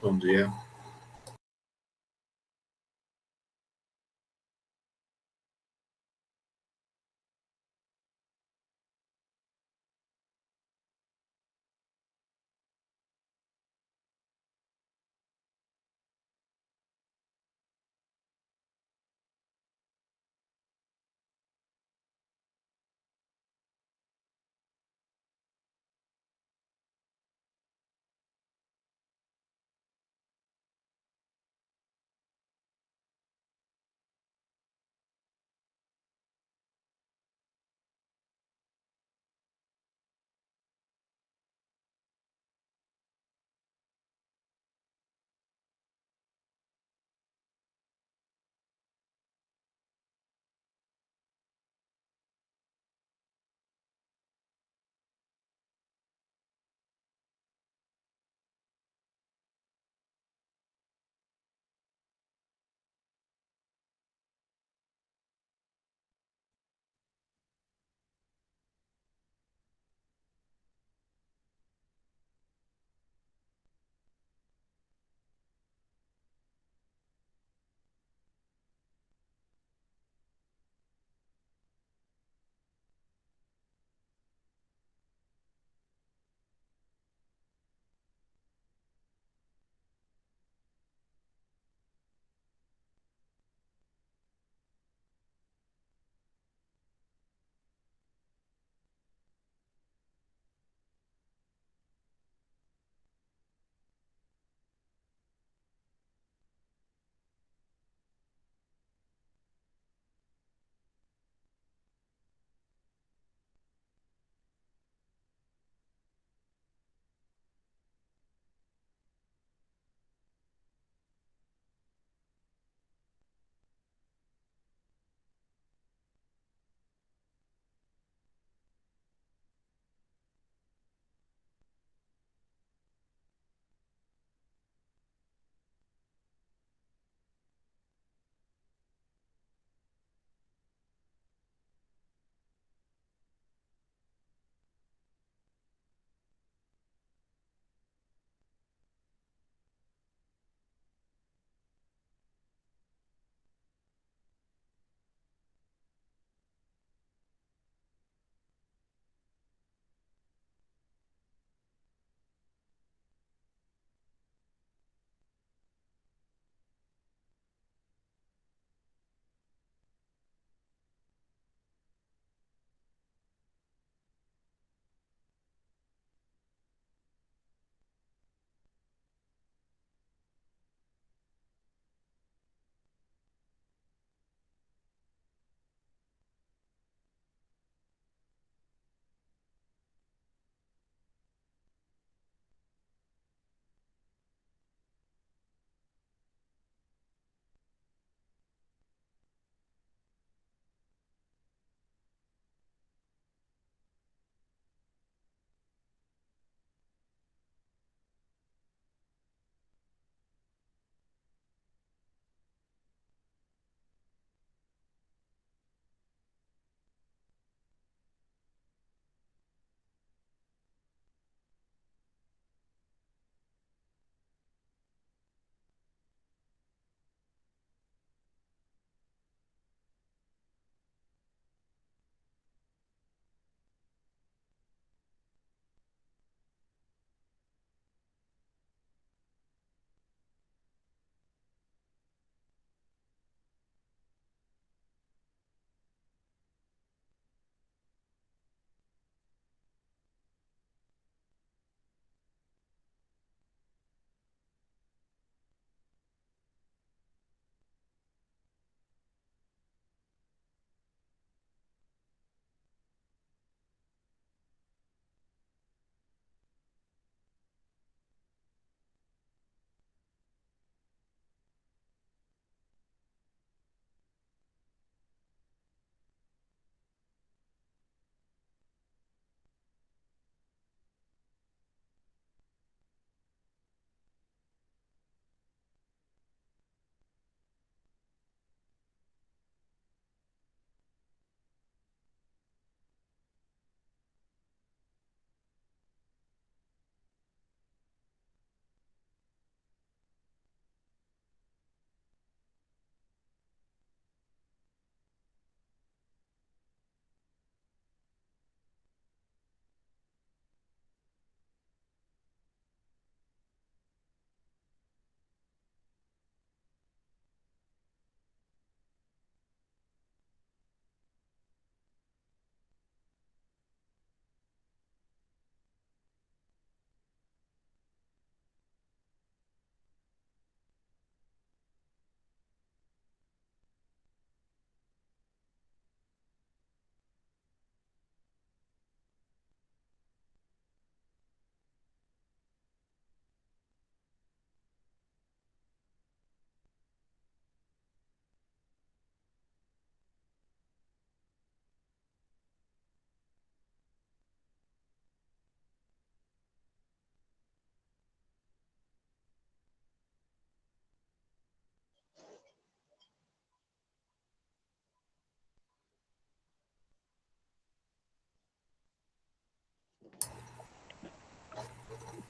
Bom dia.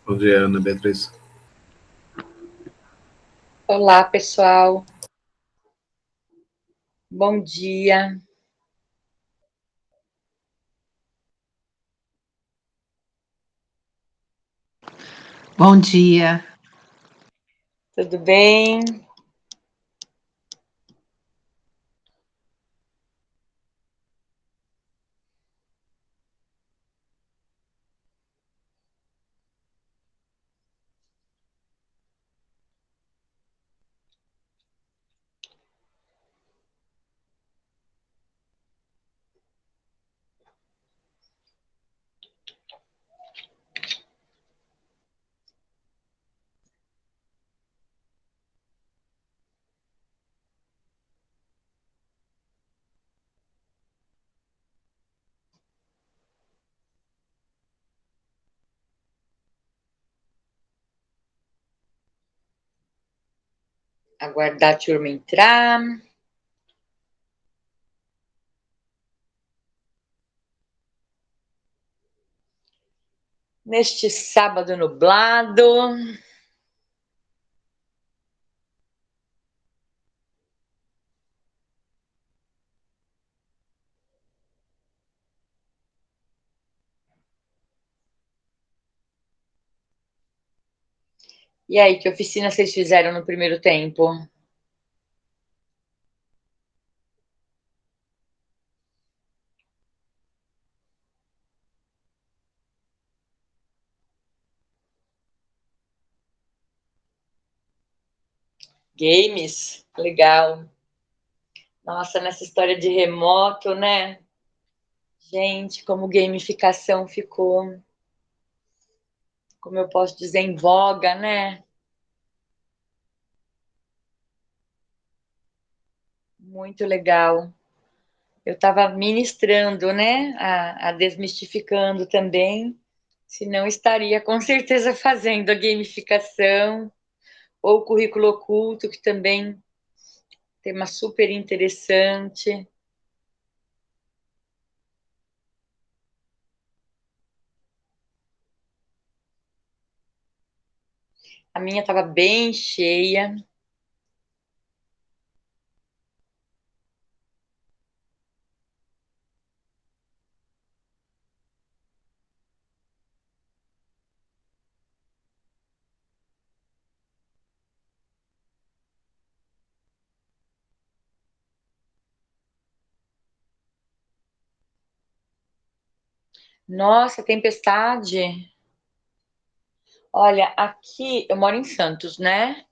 Bom dia, Ana Beatriz. Olá, pessoal. Bom dia. Bom dia. Tudo bem? Aguardar a turma entrar. Neste sábado nublado. E aí, que oficina vocês fizeram no primeiro tempo? Games? Legal. Nossa, nessa história de remoto, né? Gente, como gamificação ficou, como eu posso dizer, em voga, né? Muito legal. Eu estava ministrando, né? A desmistificando também. Se não estaria com certeza fazendo a gamificação ou o currículo oculto, que também tema super interessante. A minha estava bem cheia. Nossa, tempestade. Olha, aqui eu moro em Santos, né?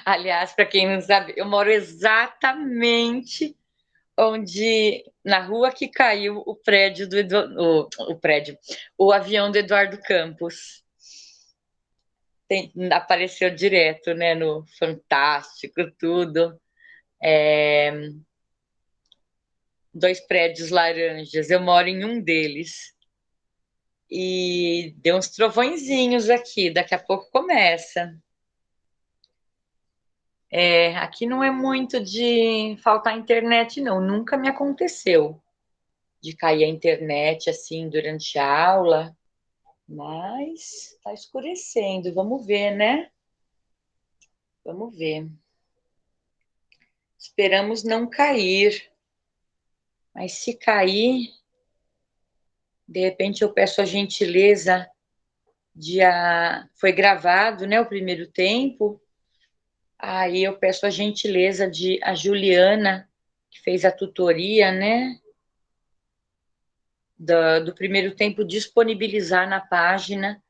Aliás, para quem não sabe, eu moro exatamente onde, na rua que caiu o prédio do o avião do Eduardo Campos. Apareceu direto, né, no Fantástico, tudo. Dois prédios laranjas, eu moro em um deles. E deu uns trovõezinhos aqui, daqui a pouco começa. Aqui não é muito de faltar internet, não. Nunca me aconteceu de cair a internet assim durante a aula, mas está escurecendo. Vamos ver, né? Vamos ver. Esperamos não cair, mas se cair, de repente eu peço a gentileza foi gravado, né, o primeiro tempo. Aí eu peço a gentileza de a Juliana, que fez a tutoria, né, do primeiro tempo, disponibilizar na página,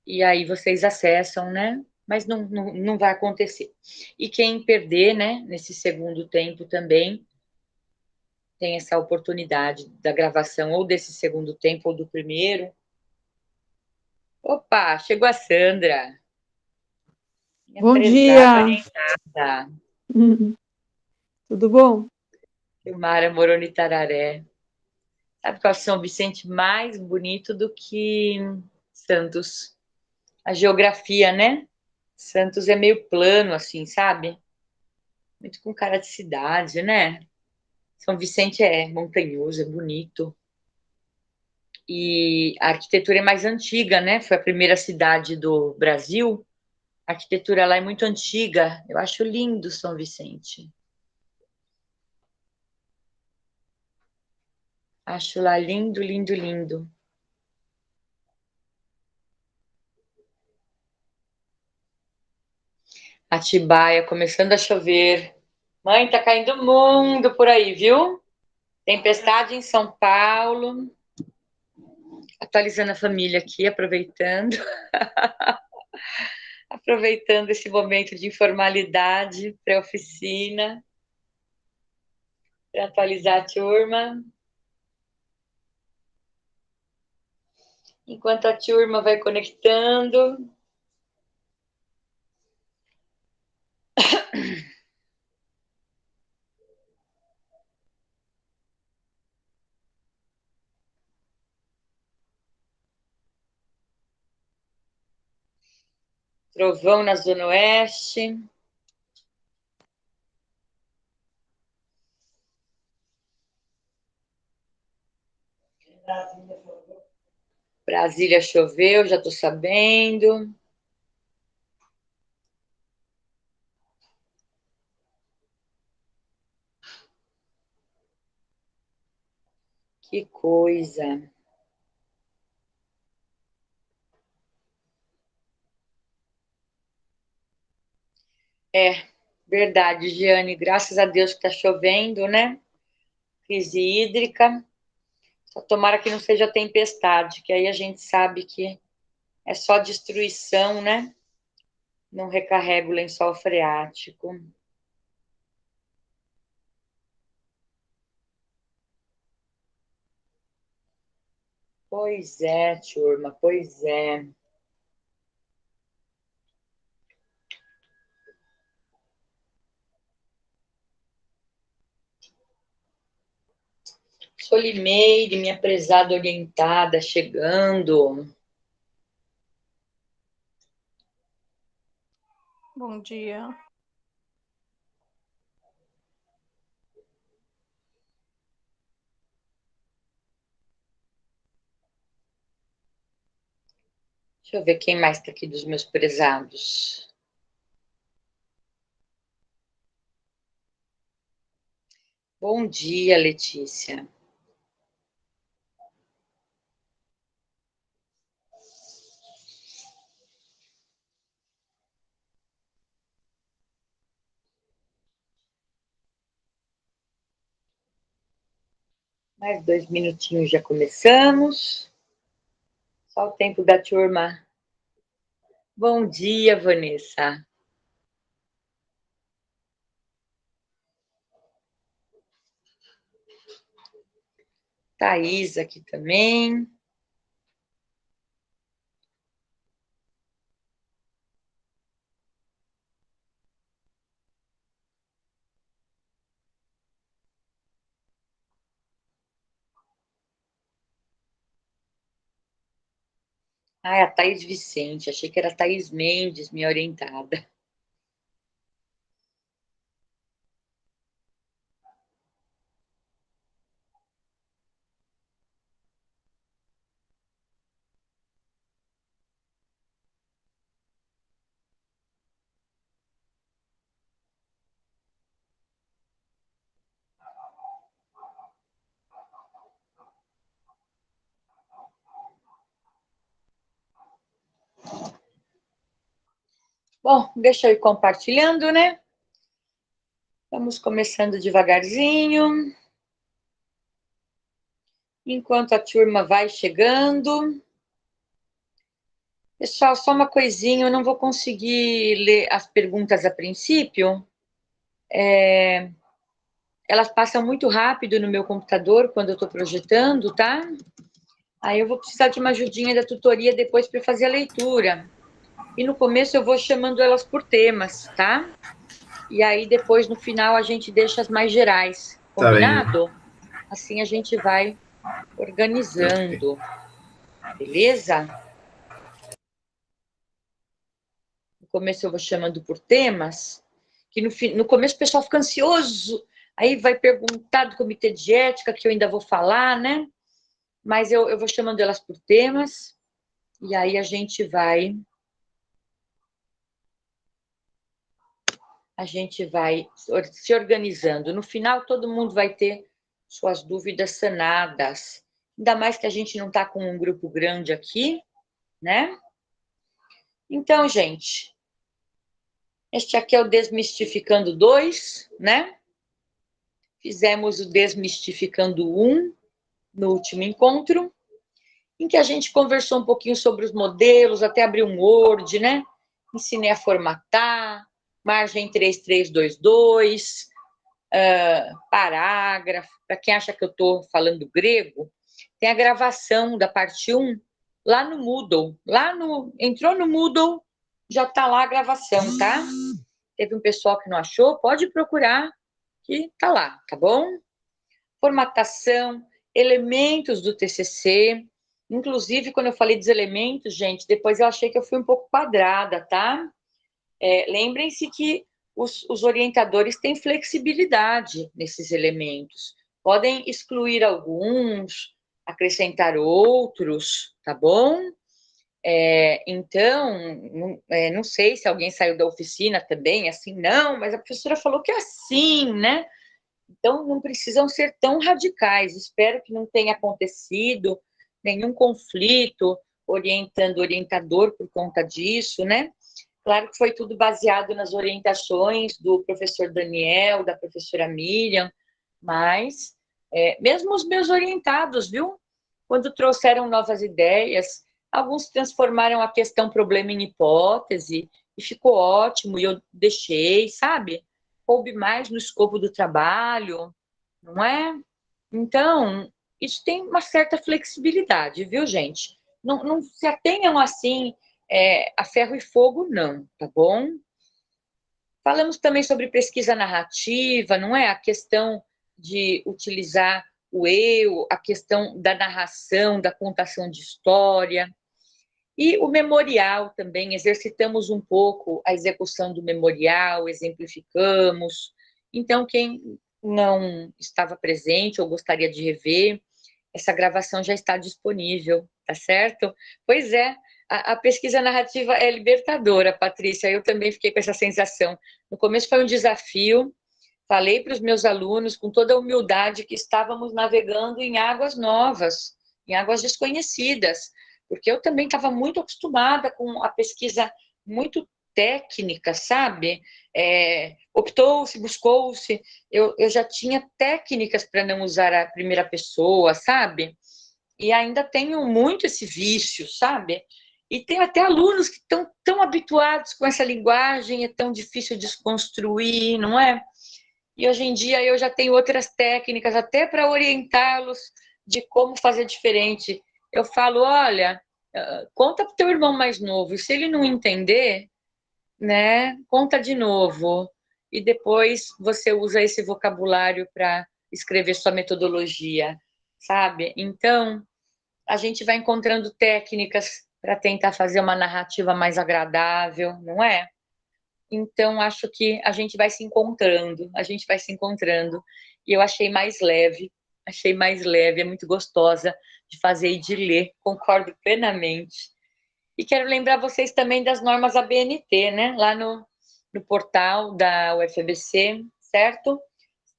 e aí vocês acessam, né? Mas não vai acontecer. E quem perder, né, nesse segundo tempo também, tem essa oportunidade da gravação ou desse segundo tempo ou do primeiro. Opa, chegou a Sandra. Minha Bom prezada dia. Renata. Tudo bom? Silmara Moroni Tararé. Sabe que eu acho São Vicente mais bonito do que Santos? A geografia, né? Santos é meio plano, assim, sabe? Muito com cara de cidade, né? São Vicente é montanhoso, é bonito. E a arquitetura é mais antiga, né? Foi a primeira cidade do Brasil. A arquitetura lá é muito antiga. Eu acho lindo São Vicente. Acho lá lindo, lindo, lindo. Atibaia, começando a chover. Mãe, tá caindo mundo por aí, viu? Tempestade em São Paulo. Atualizando a família aqui, aproveitando. Aproveitando esse momento de informalidade pré-oficina, para atualizar a turma. Enquanto a turma vai conectando. Trovão na Zona Oeste. Brasília choveu, já estou sabendo. Que coisa. É, verdade, Giane. Graças a Deus que está chovendo, né? Crise hídrica. Só tomara que não seja tempestade, que aí a gente sabe que é só destruição, né? Não recarrega o lençol freático. Pois é, turma, pois é. Solimeire, minha prezada orientada, chegando. Bom dia. Deixa eu ver quem mais está aqui dos meus prezados. Bom dia, Letícia. Mais 2 minutinhos já começamos. Só o tempo da turma. Bom dia, Vanessa. Thaís aqui também. Ah, a Thaís Vicente. Achei que era a Thaís Mendes, minha orientada. Bom, deixa eu ir compartilhando, né? Vamos começando devagarzinho. Enquanto a turma vai chegando. Pessoal, só uma coisinha, eu não vou conseguir ler as perguntas a princípio. Elas passam muito rápido no meu computador quando eu estou projetando, tá? Aí eu vou precisar de uma ajudinha da tutoria depois para fazer a leitura. E no começo eu vou chamando elas por temas, tá? E aí depois, no final, a gente deixa as mais gerais. Combinado? Tá. Assim a gente vai organizando. Beleza? No começo eu vou chamando por temas, que no começo o pessoal fica ansioso, aí vai perguntar do comitê de ética, que eu ainda vou falar, né? mas eu vou chamando elas por temas, e aí a gente vai se organizando. No final, todo mundo vai ter suas dúvidas sanadas. Ainda mais que a gente não está com um grupo grande aqui, né? Então, gente, este aqui é o Desmistificando 2, né? Fizemos o Desmistificando 1 no último encontro, em que a gente conversou um pouquinho sobre os modelos, até abrir um Word, né? Ensinei a formatar, margem 3322, parágrafo. Para quem acha que eu estou falando grego, tem a gravação da parte 1 lá no Moodle. Entrou no Moodle, já está lá a gravação, tá? Teve um pessoal que não achou, pode procurar, que está lá, tá bom? Formatação, elementos do TCC. Inclusive, quando eu falei dos elementos, gente, depois eu achei que eu fui um pouco quadrada, tá? Lembrem-se que os orientadores têm flexibilidade nesses elementos. Podem excluir alguns, acrescentar outros, tá bom? Então, não sei se alguém saiu da oficina também, assim, não, mas a professora falou que é assim, né? Então, não precisam ser tão radicais. Espero que não tenha acontecido nenhum conflito orientando o orientador por conta disso, né? Claro que foi tudo baseado nas orientações do professor Daniel, da professora Miriam, mas mesmo os meus orientados, viu? Quando trouxeram novas ideias, alguns transformaram a questão problema em hipótese, e ficou ótimo, e eu deixei, sabe? Coube mais no escopo do trabalho, não é? Então, isso tem uma certa flexibilidade, viu, gente? Não se atenham assim a ferro e fogo, não, tá bom? Falamos também sobre pesquisa narrativa, não é? A questão de utilizar o eu, a questão da narração, da contação de história. E o memorial também, exercitamos um pouco a execução do memorial, exemplificamos. Então, quem não estava presente ou gostaria de rever, essa gravação já está disponível, tá certo? Pois é, a pesquisa narrativa é libertadora, Patrícia, eu também fiquei com essa sensação. No começo foi um desafio, falei para os meus alunos com toda a humildade que estávamos navegando em águas novas, em águas desconhecidas, porque eu também estava muito acostumada com a pesquisa muito técnica, sabe? Optou-se, buscou-se, eu já tinha técnicas para não usar a primeira pessoa, sabe? E ainda tenho muito esse vício, sabe? E tem até alunos que estão tão habituados com essa linguagem, é tão difícil desconstruir, não é? E hoje em dia eu já tenho outras técnicas até para orientá-los de como fazer diferente. Eu falo, olha, conta para o teu irmão mais novo, e se ele não entender, né, conta de novo. E depois você usa esse vocabulário para escrever sua metodologia, sabe? Então, a gente vai encontrando técnicas para tentar fazer uma narrativa mais agradável, não é? Então, acho que a gente vai se encontrando, e eu achei mais leve, é muito gostosa de fazer e de ler, concordo plenamente. E quero lembrar vocês também das normas ABNT, né? Lá no portal da UFABC, certo?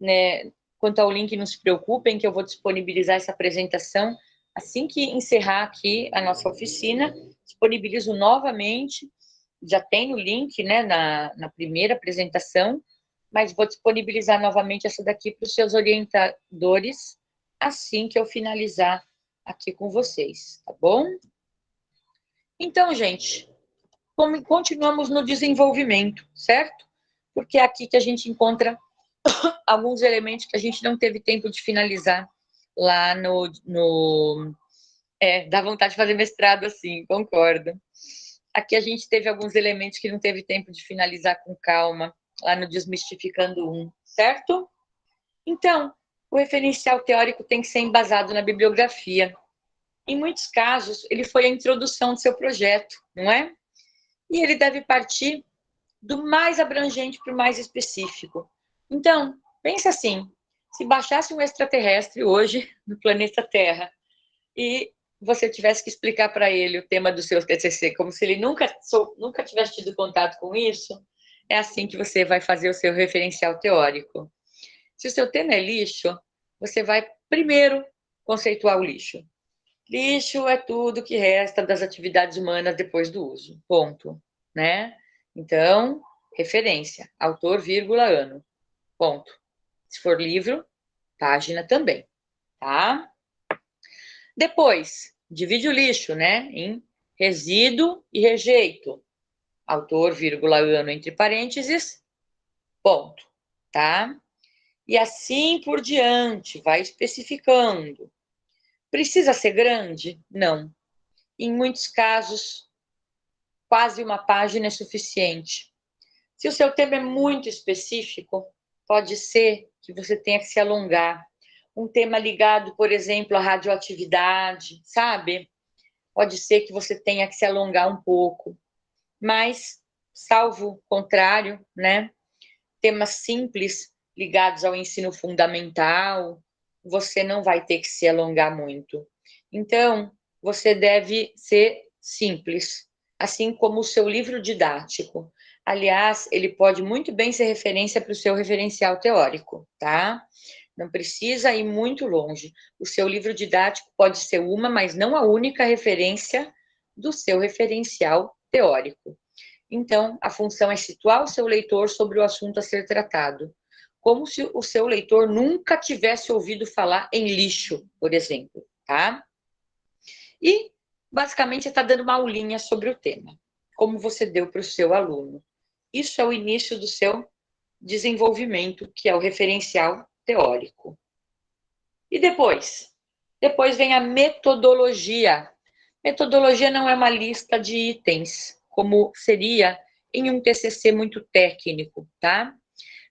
Né? Quanto ao link, não se preocupem, que eu vou disponibilizar essa apresentação assim que encerrar aqui a nossa oficina. Disponibilizo novamente, já tem o link, né, na primeira apresentação, mas vou disponibilizar novamente essa daqui para os seus orientadores assim que eu finalizar aqui com vocês, tá bom? Então, gente, continuamos no desenvolvimento, certo? Porque é aqui que a gente encontra alguns elementos que a gente não teve tempo de finalizar lá dá vontade de fazer mestrado assim, concordo. Aqui a gente teve alguns elementos que não teve tempo de finalizar com calma, lá no Desmistificando 1, certo? Então, o referencial teórico tem que ser embasado na bibliografia. Em muitos casos, ele foi a introdução do seu projeto, não é? E ele deve partir do mais abrangente para o mais específico. Então, pensa assim, se baixasse um extraterrestre hoje no planeta Terra, e você tivesse que explicar para ele o tema do seu TCC, como se ele nunca tivesse tido contato com isso, é assim que você vai fazer o seu referencial teórico. Se o seu tema é lixo, você vai primeiro conceituar o lixo. Lixo é tudo que resta das atividades humanas depois do uso, ponto, né? Então, referência, autor, vírgula, ano, ponto. Se for livro, página também, tá? Depois, divide o lixo, né, em resíduo e rejeito. Autor, vírgula, ano, entre parênteses, ponto, tá? E assim por diante, vai especificando. Precisa ser grande? Não. Em muitos casos, quase uma página é suficiente. Se o seu tema é muito específico, pode ser que você tenha que se alongar. Um tema ligado, por exemplo, à radioatividade, sabe? Pode ser que você tenha que se alongar um pouco. Mas, salvo o contrário, né? Temas simples ligados ao ensino fundamental, você não vai ter que se alongar muito. Então, você deve ser simples, assim como o seu livro didático. Aliás, ele pode muito bem ser referência para o seu referencial teórico, tá? Não precisa ir muito longe. O seu livro didático pode ser uma, mas não a única referência do seu referencial teórico. Então, a função é situar o seu leitor sobre o assunto a ser tratado, como se o seu leitor nunca tivesse ouvido falar em lixo, por exemplo, tá? E, basicamente, está dando uma aulinha sobre o tema, como você deu para o seu aluno. Isso é o início do seu desenvolvimento, que é o referencial teórico. E depois? Depois vem a metodologia. Metodologia não é uma lista de itens, como seria em um TCC muito técnico, tá?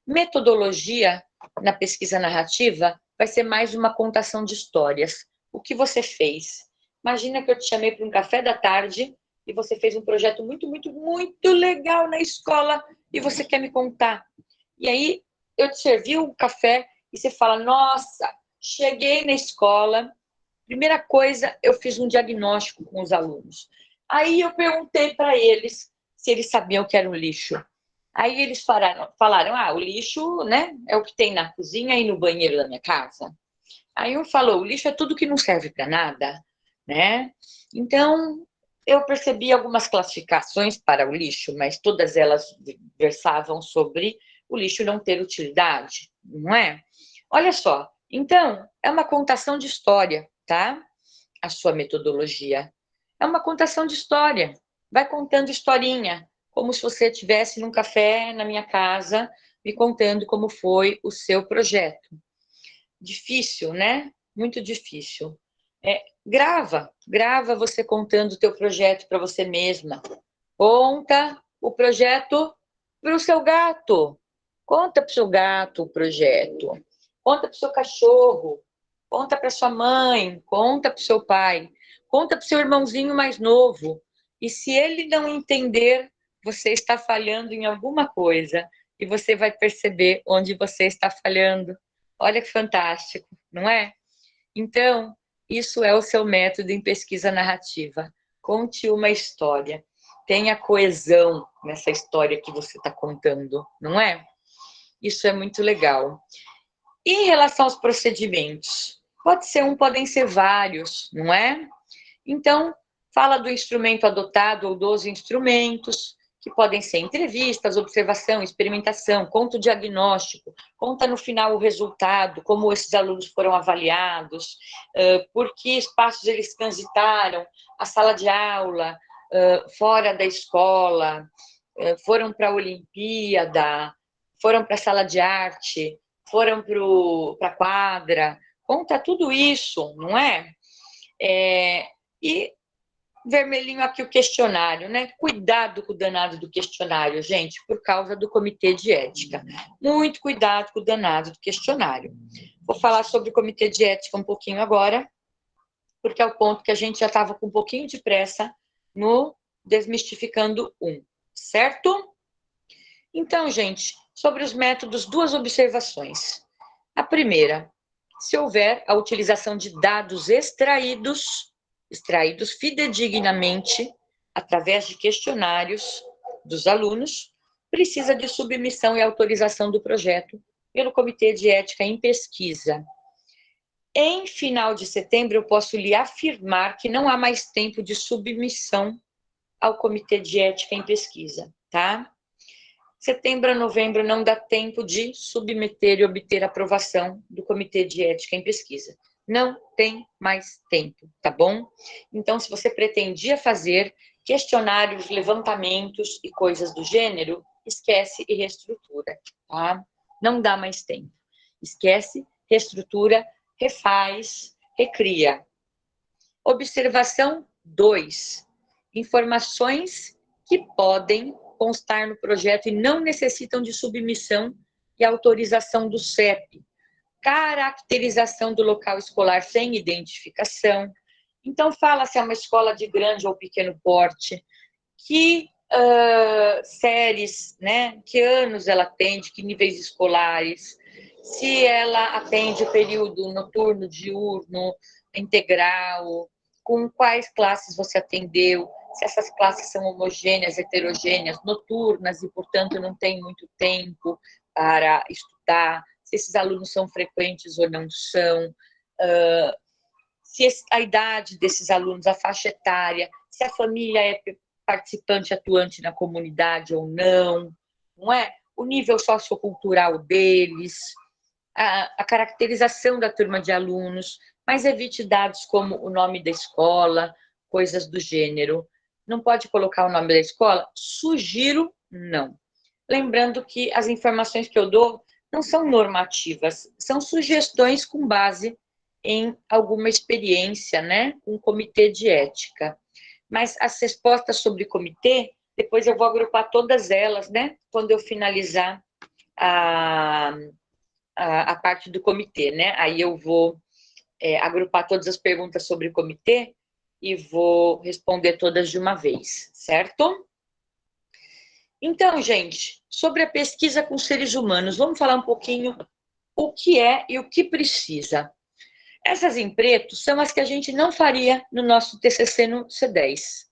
Metodologia, na pesquisa narrativa, vai ser mais uma contação de histórias. O que você fez? Imagina que eu te chamei para um café da tarde e você fez um projeto muito, muito, muito legal na escola e você quer me contar. E aí, eu te servi o café e você fala, nossa, cheguei na escola, primeira coisa, eu fiz um diagnóstico com os alunos. Aí eu perguntei para eles se eles sabiam o que era um lixo. Aí eles falaram, o lixo, né, é o que tem na cozinha e no banheiro da minha casa. Aí um falou, o lixo é tudo que não serve para nada, né? Então, eu percebi algumas classificações para o lixo, mas todas elas versavam sobre o lixo não ter utilidade, não é? Olha só, então, é uma contação de história, tá? A sua metodologia. É uma contação de história. Vai contando historinha, como se você estivesse num café na minha casa, me contando como foi o seu projeto. Difícil, né? Muito difícil. Grava você contando o teu projeto para você mesma. Conta o projeto para o seu gato. Conta para o seu gato o projeto. Conta para o seu cachorro. Conta para sua mãe. Conta para o seu pai. Conta para o seu irmãozinho mais novo. E se ele não entender, você está falhando em alguma coisa. E você vai perceber onde você está falhando. Olha que fantástico, não é? Então, isso é o seu método em pesquisa narrativa. Conte uma história. Tenha coesão nessa história que você está contando, não é? Isso é muito legal. E em relação aos procedimentos? Pode ser um, podem ser vários, não é? Então, fala do instrumento adotado ou dos instrumentos, que podem ser entrevistas, observação, experimentação, conta o diagnóstico, conta no final o resultado, como esses alunos foram avaliados, por que espaços eles transitaram, a sala de aula, fora da escola, foram para a Olimpíada, foram para a sala de arte, foram para a quadra, conta tudo isso, não é? E vermelhinho aqui o questionário, né? Cuidado com o danado do questionário, gente, por causa do comitê de ética. Muito cuidado com o danado do questionário. Vou falar sobre o comitê de ética um pouquinho agora, porque é o ponto que a gente já estava com um pouquinho de pressa no Desmistificando 1, certo? Então, gente, sobre os métodos, duas observações. A primeira, se houver a utilização de dados extraídos fidedignamente, através de questionários dos alunos, precisa de submissão e autorização do projeto pelo Comitê de Ética em Pesquisa. Em final de setembro, eu posso lhe afirmar que não há mais tempo de submissão ao Comitê de Ética em Pesquisa, tá? Setembro a novembro não dá tempo de submeter e obter aprovação do Comitê de Ética em Pesquisa. Não tem mais tempo, tá bom? Então, se você pretendia fazer questionários, levantamentos e coisas do gênero, esquece e reestrutura, tá? Não dá mais tempo. Esquece, reestrutura, refaz, recria. Observação 2. Informações que podem constar no projeto e não necessitam de submissão e autorização do CEP. Caracterização do local escolar sem identificação. Então, fala se é uma escola de grande ou pequeno porte, que séries, né? Que anos ela atende, que níveis escolares, se ela atende o período noturno, diurno, integral, com quais classes você atendeu, se essas classes são homogêneas, heterogêneas, noturnas e, portanto, não tem muito tempo para estudar, se esses alunos são frequentes ou não são, se a idade desses alunos, a faixa etária, se a família é participante atuante na comunidade ou não, não é? O nível sociocultural deles, a caracterização da turma de alunos, mas evite dados como o nome da escola, coisas do gênero. Não pode colocar o nome da escola? Sugiro não. Lembrando que as informações que eu dou não são normativas, são sugestões com base em alguma experiência, né, com o Comitê de Ética. Mas as respostas sobre comitê, depois eu vou agrupar todas elas, né, quando eu finalizar a parte do comitê, né? Aí eu vou agrupar todas as perguntas sobre o comitê e vou responder todas de uma vez, certo? Então, gente, sobre a pesquisa com seres humanos, vamos falar um pouquinho o que é e o que precisa. Essas em preto são as que a gente não faria no nosso TCC no C10.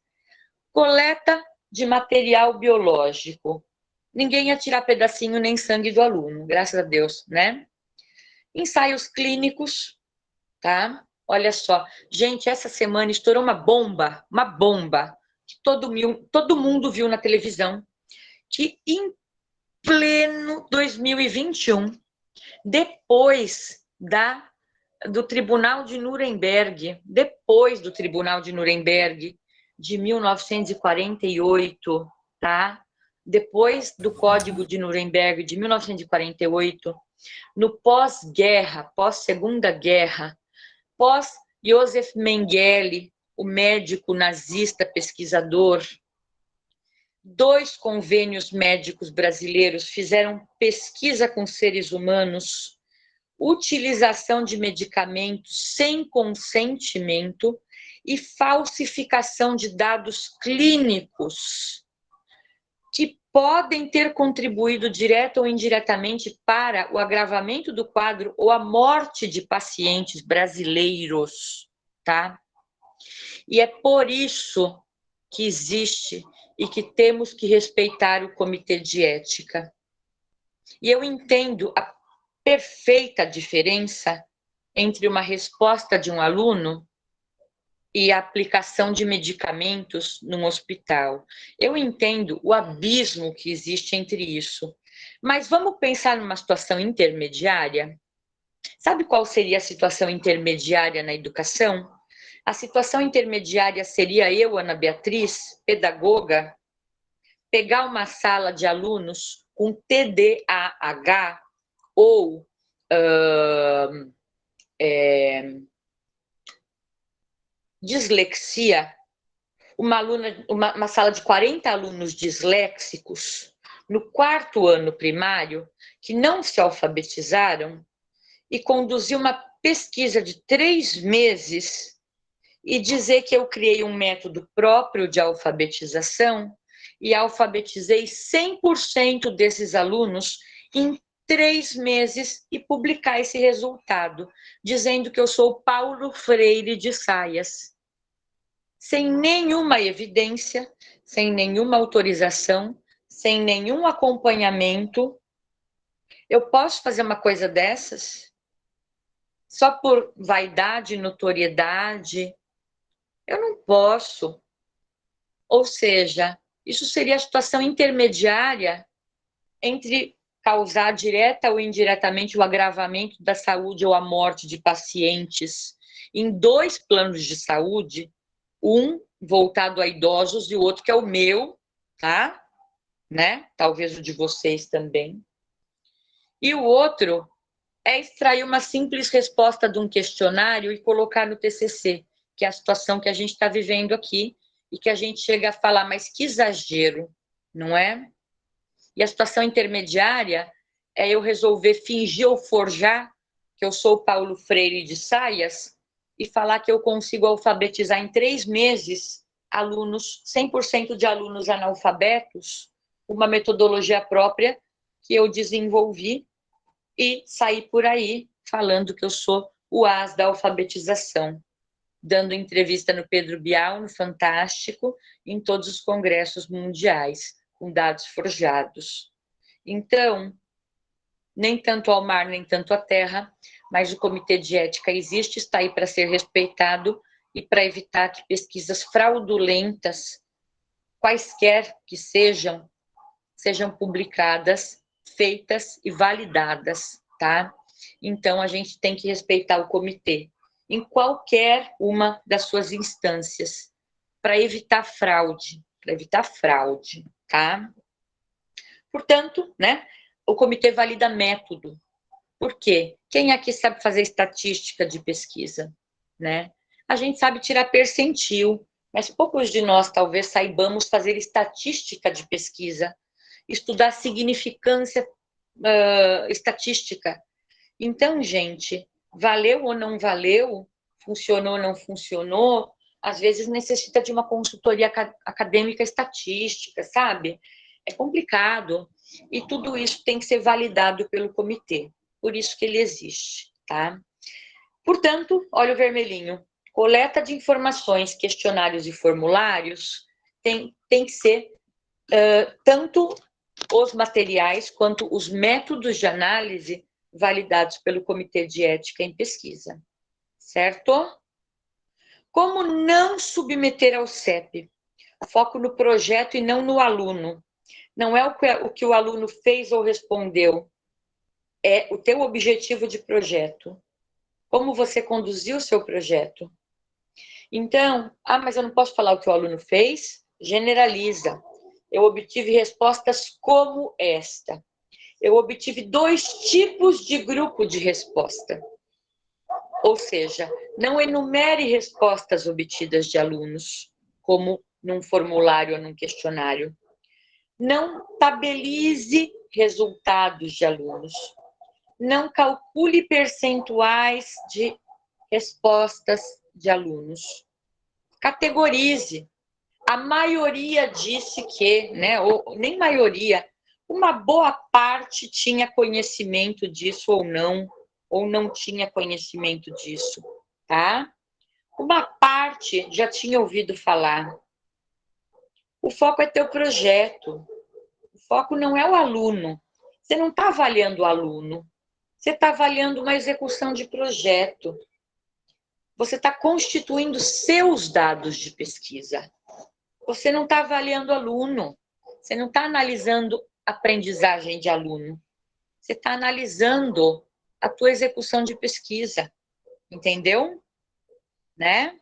Coleta de material biológico. Ninguém ia tirar pedacinho nem sangue do aluno, graças a Deus, né? Ensaios clínicos, tá? Olha só, gente, essa semana estourou uma bomba, que todo mundo viu na televisão, que em pleno 2021, depois do Tribunal de Nuremberg, de 1948, tá? Depois do Código de Nuremberg de 1948, no pós-guerra, pós-segunda guerra, pós-Josef Mengele, o médico nazista pesquisador, 2 convênios médicos brasileiros fizeram pesquisa com seres humanos, utilização de medicamentos sem consentimento e falsificação de dados clínicos que podem ter contribuído direta ou indiretamente para o agravamento do quadro ou a morte de pacientes brasileiros, tá? E é por isso que existe e que temos que respeitar o Comitê de Ética. E eu entendo a perfeita diferença entre uma resposta de um aluno e a aplicação de medicamentos num hospital. Eu entendo o abismo que existe entre isso. Mas vamos pensar numa situação intermediária? Sabe qual seria a situação intermediária na educação? A situação intermediária seria eu, Ana Beatriz, pedagoga, pegar uma sala de alunos com TDAH ou dislexia, uma sala de 40 alunos disléxicos no 4º ano primário que não se alfabetizaram e conduzir uma pesquisa de 3 meses e dizer que eu criei um método próprio de alfabetização e alfabetizei 100% desses alunos em 3 meses e publicar esse resultado, dizendo que eu sou Paulo Freire de Saias. Sem nenhuma evidência, sem nenhuma autorização, sem nenhum acompanhamento. Eu posso fazer uma coisa dessas? Só por vaidade, notoriedade? Eu não posso. Ou seja, isso seria a situação intermediária entre causar direta ou indiretamente o agravamento da saúde ou a morte de pacientes em 2 planos de saúde, um voltado a idosos e o outro que é o meu, tá? Né? Talvez o de vocês também. E o outro é extrair uma simples resposta de um questionário e colocar no TCC, que é a situação que a gente está vivendo aqui e que a gente chega a falar, mas que exagero, não é? E a situação intermediária é eu resolver fingir ou forjar que eu sou Paulo Freire de Saias e falar que eu consigo alfabetizar em 3 meses alunos, 100% de alunos analfabetos, uma metodologia própria que eu desenvolvi e sair por aí falando que eu sou o as da alfabetização, dando entrevista no Pedro Bial, no Fantástico, em todos os congressos mundiais, com dados forjados. Então, nem tanto ao mar, nem tanto à terra, mas o Comitê de Ética existe, está aí para ser respeitado e para evitar que pesquisas fraudulentas, quaisquer que sejam publicadas, feitas e validadas, tá? Então, a gente tem que respeitar o comitê em qualquer uma das suas instâncias, para evitar fraude, tá? Portanto, né, o comitê valida método. Por quê? Quem aqui sabe fazer estatística de pesquisa, né? A gente sabe tirar percentil, mas poucos de nós talvez saibamos fazer estatística de pesquisa, estudar significância estatística. Então, gente, valeu ou não valeu, funcionou ou não funcionou, às vezes necessita de uma consultoria acadêmica estatística, sabe? É complicado. E tudo isso tem que ser validado pelo comitê. Por isso que ele existe, tá? Portanto, olha o vermelhinho. Coleta de informações, questionários e formulários tem que ser tanto os materiais quanto os métodos de análise validados pelo Comitê de Ética em Pesquisa, certo? Como não submeter ao CEP? Foco no projeto e não no aluno. Não é o que o aluno fez ou respondeu, é o teu objetivo de projeto. Como você conduziu o seu projeto. Então, mas eu não posso falar o que o aluno fez? Generaliza. Eu obtive respostas como esta. Eu obtive 2 tipos de grupo de resposta. Ou seja, não enumere respostas obtidas de alunos, como num formulário ou num questionário. Não tabelize resultados de alunos. Não calcule percentuais de respostas de alunos. Categorize. A maioria disse que, né, ou nem maioria, uma boa parte tinha conhecimento disso ou não tinha conhecimento disso, tá? Uma parte já tinha ouvido falar. O foco é teu projeto. O foco não é o aluno. Você não está avaliando o aluno. Você está avaliando uma execução de projeto. Você está constituindo seus dados de pesquisa. Você não está avaliando o aluno. Você não está analisando a aprendizagem de aluno. Você está analisando a tua execução de pesquisa. Entendeu? Né?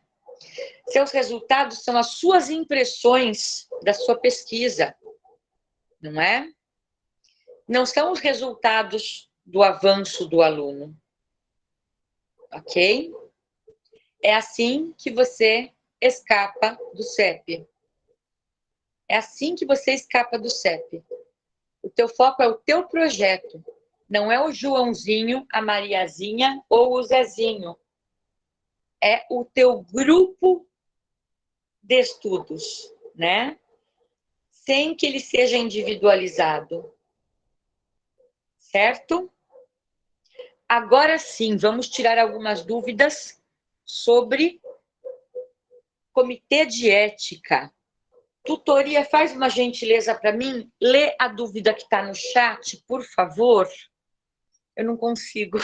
Seus resultados são as suas impressões da sua pesquisa. Não é? Não são os resultados do avanço do aluno. Ok? É assim que você escapa do CEP. É assim que você escapa do CEP. O teu foco é o teu projeto. Não é o Joãozinho, a Mariazinha ou o Zezinho. É o teu grupo de estudos, né? Sem que ele seja individualizado. certo? Agora sim, vamos tirar algumas dúvidas sobre comitê de ética. Tutoria, faz uma gentileza para mim, lê a dúvida que está no chat, por favor. Eu não consigo.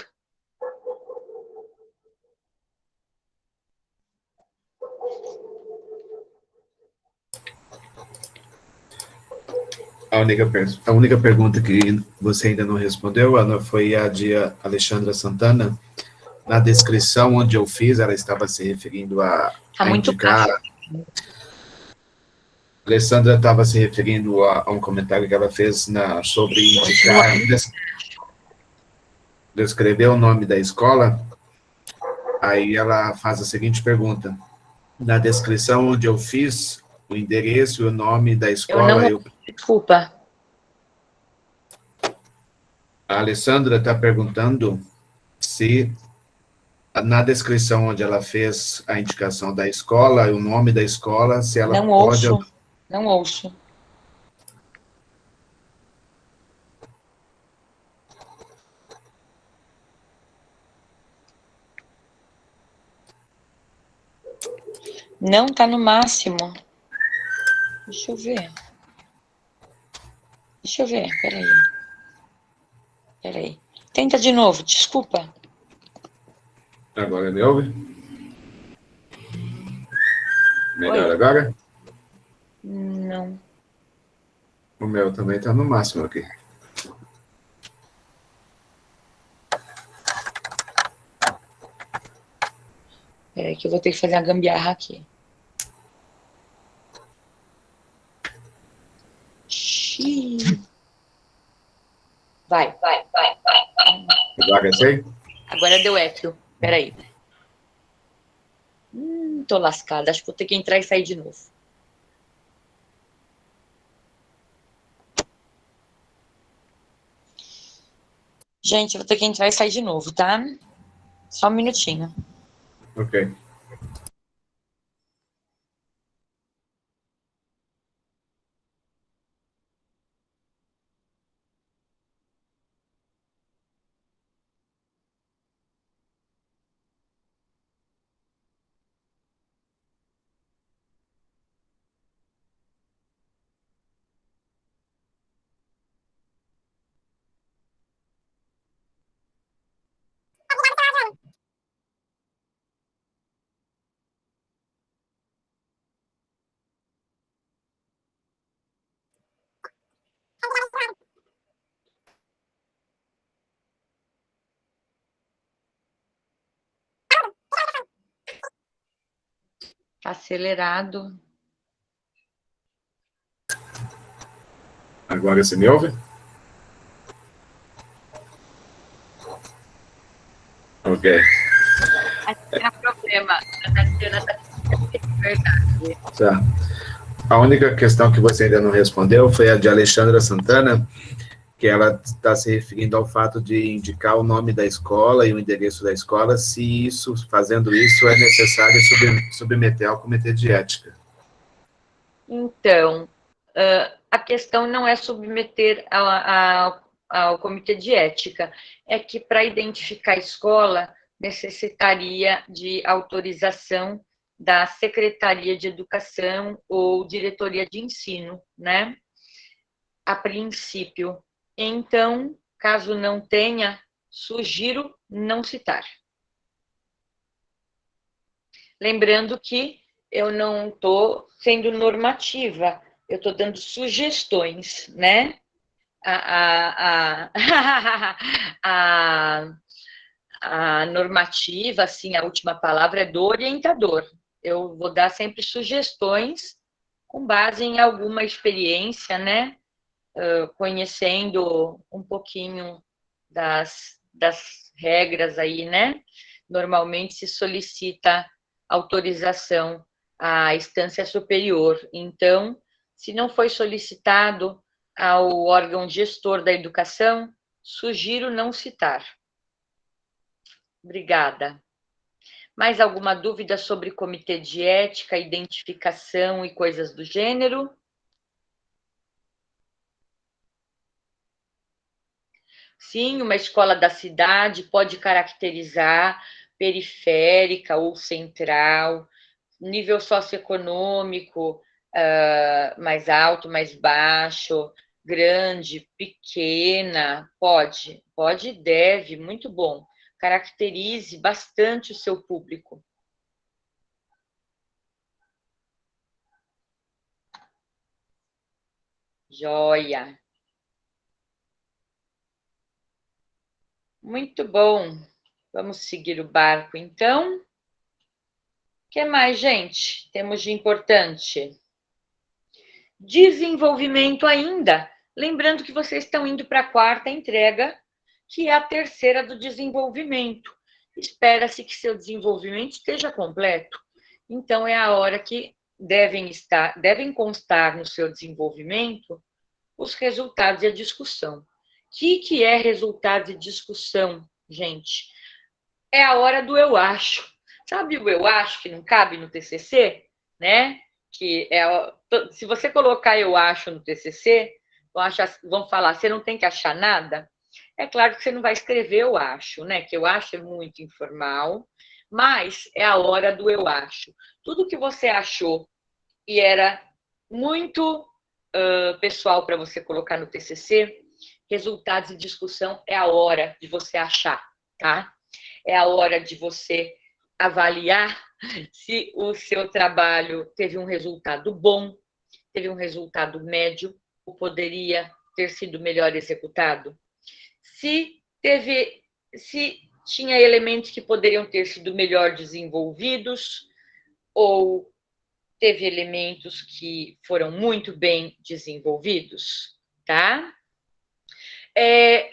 A única pergunta que você ainda não respondeu, Ana, foi a de Alexandra Santana. Na descrição onde eu fiz, ela estava se referindo a muito indicar. baixo. A Alessandra estava se referindo a um comentário que ela fez sobre indicar, descrever o nome da escola. Aí ela faz a seguinte pergunta: na descrição onde eu fiz o endereço e o nome da escola. Desculpa. A Alessandra está perguntando se na descrição onde ela fez a indicação da escola, o nome da escola, se ela não pode... Não ouço. Não, tá no máximo. Deixa eu ver. Peraí. Tenta de novo, desculpa. Agora me ouve? Melhor agora? Não. O meu também está no máximo aqui. Peraí que eu vou ter que fazer a gambiarra aqui. Vai. Agora sei? Agora deu eco. Peraí. Tô lascada. Acho que vou ter que entrar e sair de novo. Gente, vou ter que entrar e sair de novo, tá? Só um minutinho. Ok. Acelerado. Agora você me ouve? Ok. Não tem problema. A Tatiana tá verdade. Tá. A única questão que você ainda não respondeu foi a de Alexandra Santana, que ela está se referindo ao fato de indicar o nome da escola e o endereço da escola, se isso, fazendo isso, é necessário submeter ao comitê de ética. Então, a questão não é submeter ao comitê de ética, é que para identificar a escola necessitaria de autorização da Secretaria de Educação ou Diretoria de Ensino, né? A princípio. Então, caso não tenha, sugiro não citar. Lembrando que eu não estou sendo normativa, eu estou dando sugestões, né? A normativa, assim, a última palavra é do orientador. Eu vou dar sempre sugestões com base em alguma experiência, né? Conhecendo um pouquinho das regras aí, né? Normalmente se solicita autorização à instância superior. Então, se não foi solicitado ao órgão gestor da educação, sugiro não citar. Obrigada. Mais alguma dúvida sobre comitê de ética, identificação e coisas do gênero? Sim, uma escola da cidade pode caracterizar periférica ou central, nível socioeconômico, mais alto, mais baixo, grande, pequena, pode e deve, muito bom. Caracterize bastante o seu público. Joia. Muito bom. Vamos seguir o barco, então. O que mais, gente? Temos de importante. Desenvolvimento ainda. Lembrando que vocês estão indo para a quarta entrega, que é a terceira do desenvolvimento. Espera-se que seu desenvolvimento esteja completo. Então, é a hora que devem constar no seu desenvolvimento os resultados e a discussão. O que é resultado e discussão, gente? É a hora do eu acho. Sabe o eu acho que não cabe no TCC, né? Que se você colocar eu acho no TCC, vão falar, você não tem que achar nada. É claro que você não vai escrever eu acho, né? Que eu acho é muito informal, mas é a hora do eu acho. Tudo que você achou e era muito pessoal para você colocar no TCC, resultados e discussão é a hora de você achar, tá? É a hora de você avaliar se o seu trabalho teve um resultado bom, teve um resultado médio, ou poderia ter sido melhor executado. Se tinha elementos que poderiam ter sido melhor desenvolvidos, ou teve elementos que foram muito bem desenvolvidos, tá?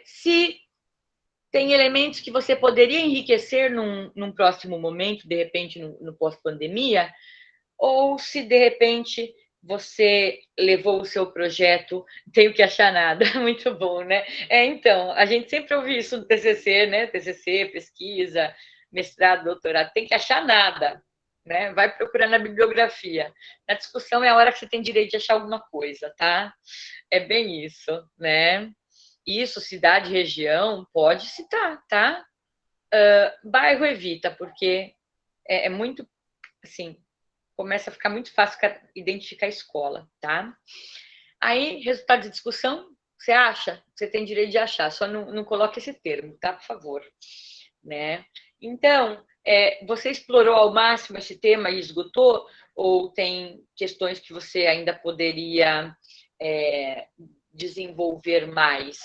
Se tem elementos que você poderia enriquecer num próximo momento, de repente no pós-pandemia, ou se de repente você levou o seu projeto, tenho que achar nada, muito bom, né? Então, a gente sempre ouve isso no TCC, né? TCC, pesquisa, mestrado, doutorado, tem que achar nada, né? Vai procurar na bibliografia. Na discussão é a hora que você tem direito de achar alguma coisa, tá? É bem isso, né? Isso, cidade, região, pode citar, tá? Bairro evita, porque é muito, assim, começa a ficar muito fácil identificar a escola, tá? Aí, resultado de discussão, você acha? Você tem direito de achar, só não coloque esse termo, tá? Por favor. Né? Então, você explorou ao máximo esse tema e esgotou? Ou tem questões que você ainda poderia desenvolver mais?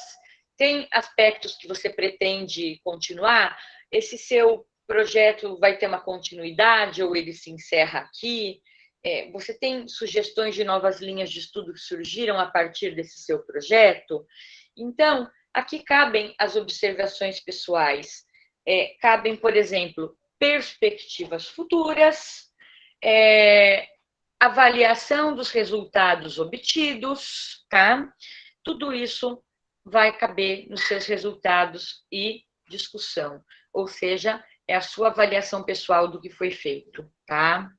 Tem aspectos que você pretende continuar? Esse seu projeto vai ter uma continuidade ou ele se encerra aqui? Você tem sugestões de novas linhas de estudo que surgiram a partir desse seu projeto? Então, aqui cabem as observações pessoais. Cabem, por exemplo, perspectivas futuras, avaliação dos resultados obtidos, tá? Tudo isso vai caber nos seus resultados e discussão, ou seja, é a sua avaliação pessoal do que foi feito, tá?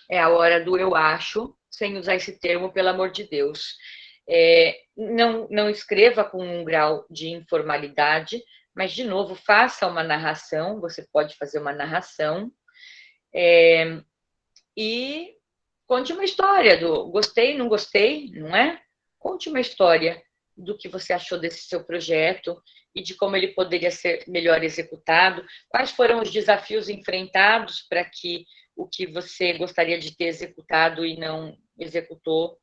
É a hora do eu acho, sem usar esse termo, pelo amor de Deus. Não escreva com um grau de informalidade, mas, de novo, faça uma narração, você pode fazer uma narração, e conte uma história do gostei, não gostei, não é? Conte uma história do que você achou desse seu projeto e de como ele poderia ser melhor executado, quais foram os desafios enfrentados para que o que você gostaria de ter executado e não executou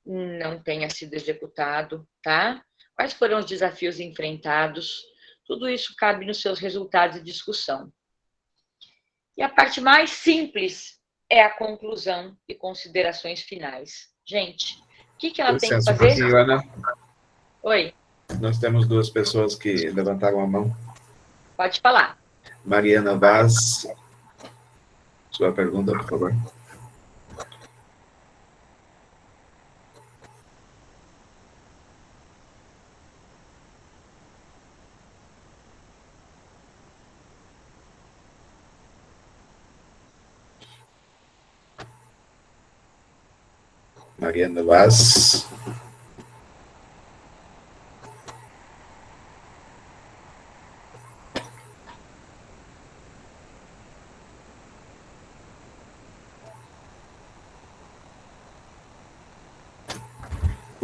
não tenha sido executado, tá? Quais foram os desafios enfrentados? Tudo isso cabe nos seus resultados de discussão. E a parte mais simples é a conclusão e considerações finais. Gente, o que ela tem que Licença um fazer? pouquinho, Ana. Oi. Nós temos duas pessoas que levantaram a mão. Pode falar. Mariana Vaz, sua pergunta, por favor. Mariana Vaz.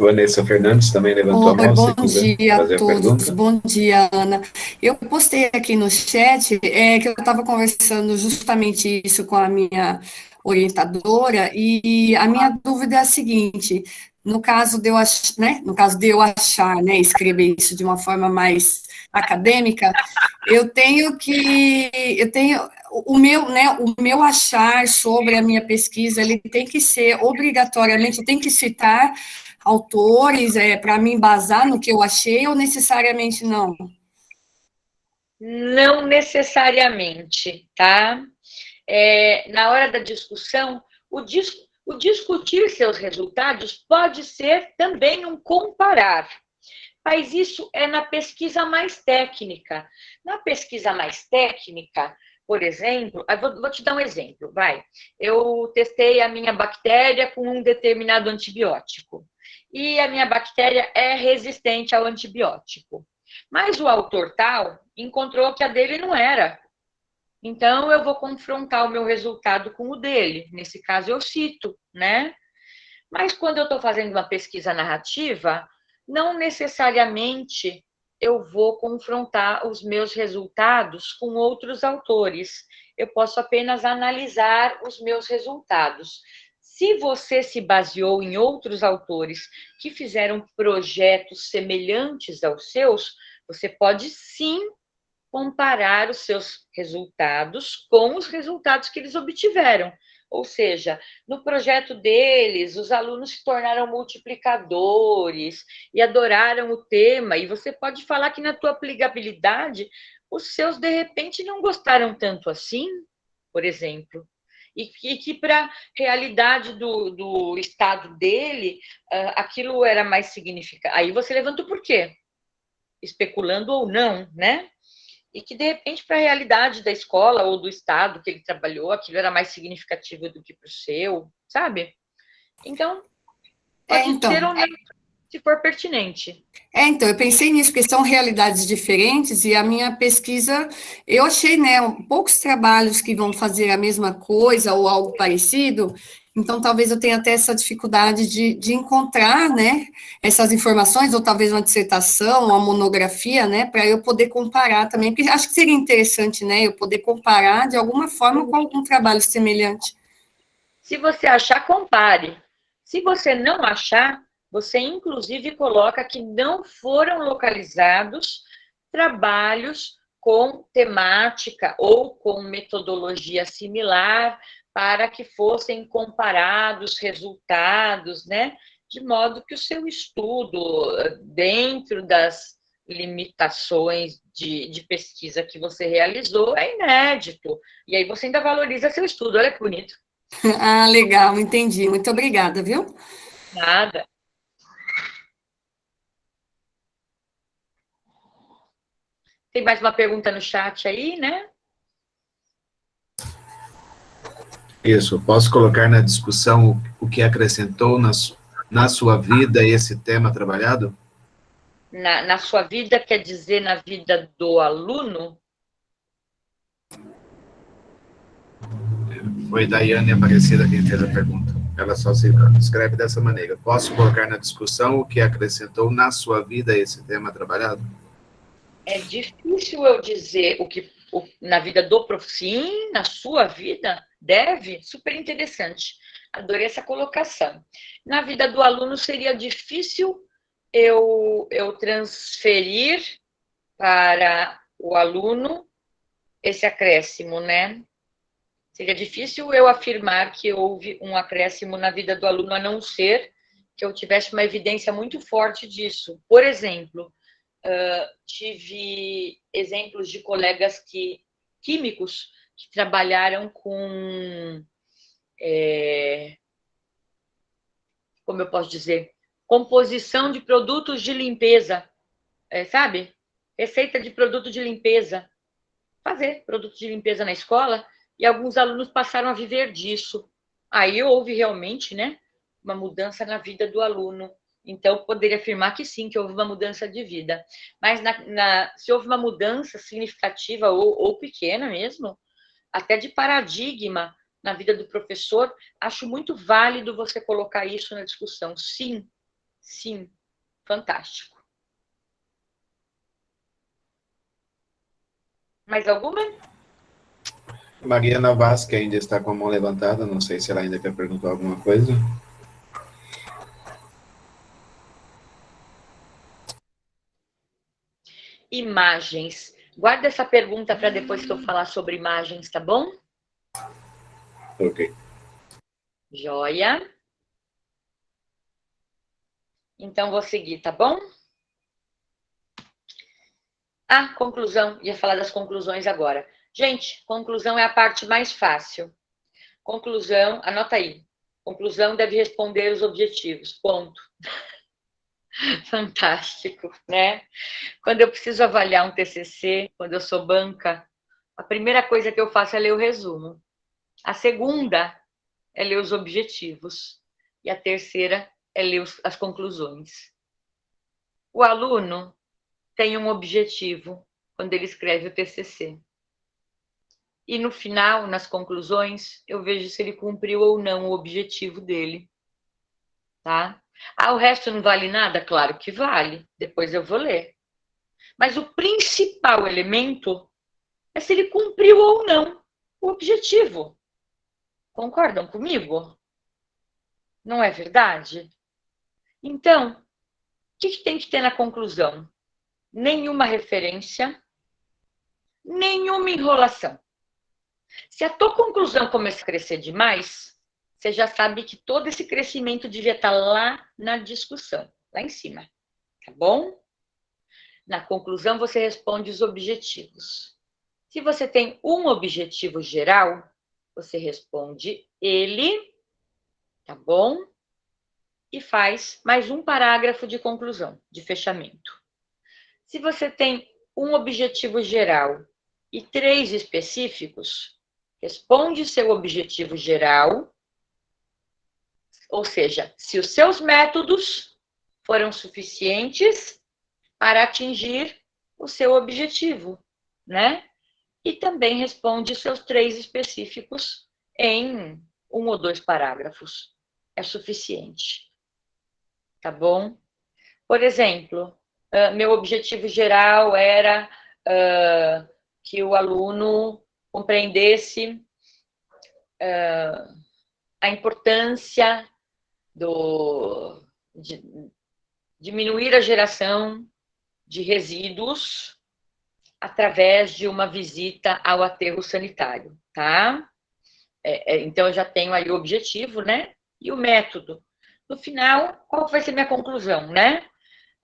Vanessa Fernandes também levantou a Oi, mão, se bom quiser dia a fazer a todos. pergunta. Bom dia, Ana. Eu postei aqui no chat que eu estava conversando justamente isso com a minha orientadora e a minha dúvida é a seguinte: no caso de eu, né, no caso de eu achar, né, escrever isso de uma forma mais acadêmica, eu tenho o meu, né, o meu achar sobre a minha pesquisa, ele tem que ser obrigatoriamente, tem que citar autores para me embasar no que eu achei ou necessariamente não? Não necessariamente, tá? Na hora da discussão, o discutir seus resultados pode ser também um comparar, mas isso é na pesquisa mais técnica. Na pesquisa mais técnica, por exemplo, vou te dar um exemplo, vai. Eu testei a minha bactéria com um determinado antibiótico, e a minha bactéria é resistente ao antibiótico. Mas o autor tal encontrou que a dele não era. Então, eu vou confrontar o meu resultado com o dele. Nesse caso, eu cito, né? Mas quando eu estou fazendo uma pesquisa narrativa, não necessariamente eu vou confrontar os meus resultados com outros autores. Eu posso apenas analisar os meus resultados. Se você se baseou em outros autores que fizeram projetos semelhantes aos seus, você pode sim comparar os seus resultados com os resultados que eles obtiveram. Ou seja, no projeto deles, os alunos se tornaram multiplicadores e adoraram o tema, e você pode falar que na tua aplicabilidade, os seus, de repente, não gostaram tanto assim, por exemplo, e que para a realidade do estado dele, aquilo era mais significativo. Aí você levanta o porquê, especulando ou não, né? E que, de repente, para a realidade da escola ou do estado que ele trabalhou, aquilo era mais significativo do que para o seu, sabe? Então, pode ser ou não, se for pertinente. Então, eu pensei nisso, porque são realidades diferentes, e a minha pesquisa, eu achei, né, poucos trabalhos que vão fazer a mesma coisa ou algo parecido, então talvez eu tenha até essa dificuldade de encontrar, né, essas informações, ou talvez uma dissertação, uma monografia, né, para eu poder comparar também, porque acho que seria interessante, né, eu poder comparar de alguma forma com algum trabalho semelhante. Se você achar, compare. Se você não achar, você inclusive coloca que não foram localizados trabalhos com temática ou com metodologia similar para que fossem comparados resultados, né? De modo que o seu estudo, dentro das limitações de pesquisa que você realizou, é inédito. E aí você ainda valoriza seu estudo. Olha que bonito. Ah, legal, entendi. Muito obrigada, viu? Nada. Tem mais uma pergunta no chat aí, né? Isso, posso colocar na discussão o que acrescentou na sua vida esse tema trabalhado? Na sua vida, quer dizer, na vida do aluno? Foi Daiane Aparecida quem fez a pergunta. Ela só se escreve dessa maneira. Posso colocar na discussão o que acrescentou na sua vida esse tema trabalhado? É difícil eu dizer na vida do professor. Sim, na sua vida, deve. Super interessante. Adorei essa colocação. Na vida do aluno, seria difícil eu transferir para o aluno esse acréscimo, né? Seria difícil eu afirmar que houve um acréscimo na vida do aluno, a não ser que eu tivesse uma evidência muito forte disso. Por exemplo, tive exemplos de colegas químicos que trabalharam com, como eu posso dizer, composição de produtos de limpeza, sabe? Receita de produto de limpeza. Fazer produto de limpeza na escola, e alguns alunos passaram a viver disso. Aí houve realmente, né, uma mudança na vida do aluno. Então, poderia afirmar que sim, que houve uma mudança de vida. Mas se houve uma mudança significativa ou pequena mesmo, até de paradigma na vida do professor, acho muito válido você colocar isso na discussão. Sim, Sim, fantástico. Mais alguma? Mariana Vasque ainda está com a mão levantada, não sei se ela ainda quer perguntar alguma coisa. Imagens. Guarda essa pergunta para depois que eu falar sobre imagens, tá bom? Ok. Joia. Então, vou seguir, tá bom? Ah, conclusão. Ia falar das conclusões agora. Gente, conclusão é a parte mais fácil. Conclusão, anota aí. Conclusão deve responder os objetivos. Ponto. Fantástico, né? Quando eu preciso avaliar um TCC, quando eu sou banca, a primeira coisa que eu faço é ler o resumo. A segunda é ler os objetivos. E a terceira é ler as conclusões. O aluno tem um objetivo quando ele escreve o TCC. E no final, nas conclusões, eu vejo se ele cumpriu ou não o objetivo dele. Tá? Ah, o resto não vale nada? Claro que vale. Depois eu vou ler. Mas o principal elemento é se ele cumpriu ou não o objetivo. Concordam comigo? Não é verdade? Então, o que tem que ter na conclusão? Nenhuma referência, nenhuma enrolação. Se a tua conclusão começa a crescer demais, você já sabe que todo esse crescimento devia estar lá na discussão, lá em cima, tá bom? Na conclusão, você responde os objetivos. Se você tem um objetivo geral, você responde ele, tá bom? E faz mais um parágrafo de conclusão, de fechamento. Se você tem um objetivo geral e 3 específicos, responde seu objetivo geral, ou seja, se os seus métodos foram suficientes para atingir o seu objetivo, né? E também responde seus 3 específicos em 1 ou 2 parágrafos. É suficiente. Tá bom? Por exemplo, meu objetivo geral era que o aluno compreendesse a importância de diminuir a geração de resíduos através de uma visita ao aterro sanitário, tá? Então, eu já tenho aí o objetivo, né? E o método. No final, qual vai ser minha conclusão, né?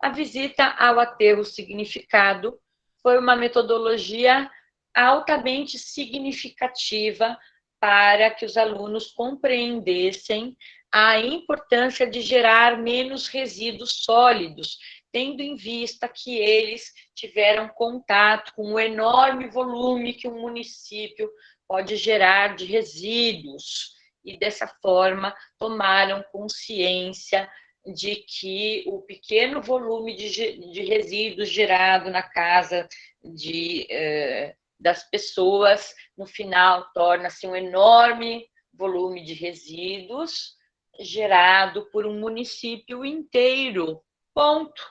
A visita ao aterro significado foi uma metodologia altamente significativa para que os alunos compreendessem a importância de gerar menos resíduos sólidos, tendo em vista que eles tiveram contato com o enorme volume que um município pode gerar de resíduos, e dessa forma tomaram consciência de que o pequeno volume de resíduos gerado na casa das pessoas, no final, torna-se um enorme volume de resíduos gerado por um município inteiro. Ponto.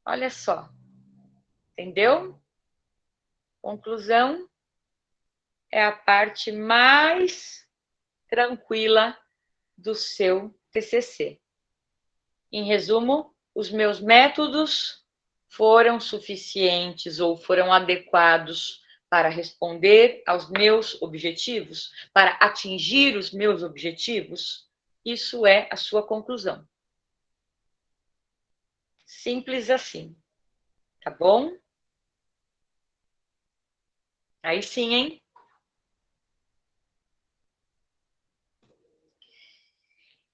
Olha só. Entendeu? Conclusão é a parte mais tranquila do seu TCC. Em resumo, os meus métodos foram suficientes ou foram adequados para responder aos meus objetivos, para atingir os meus objetivos? Isso é a sua conclusão. Simples assim. Tá bom? Aí sim, hein?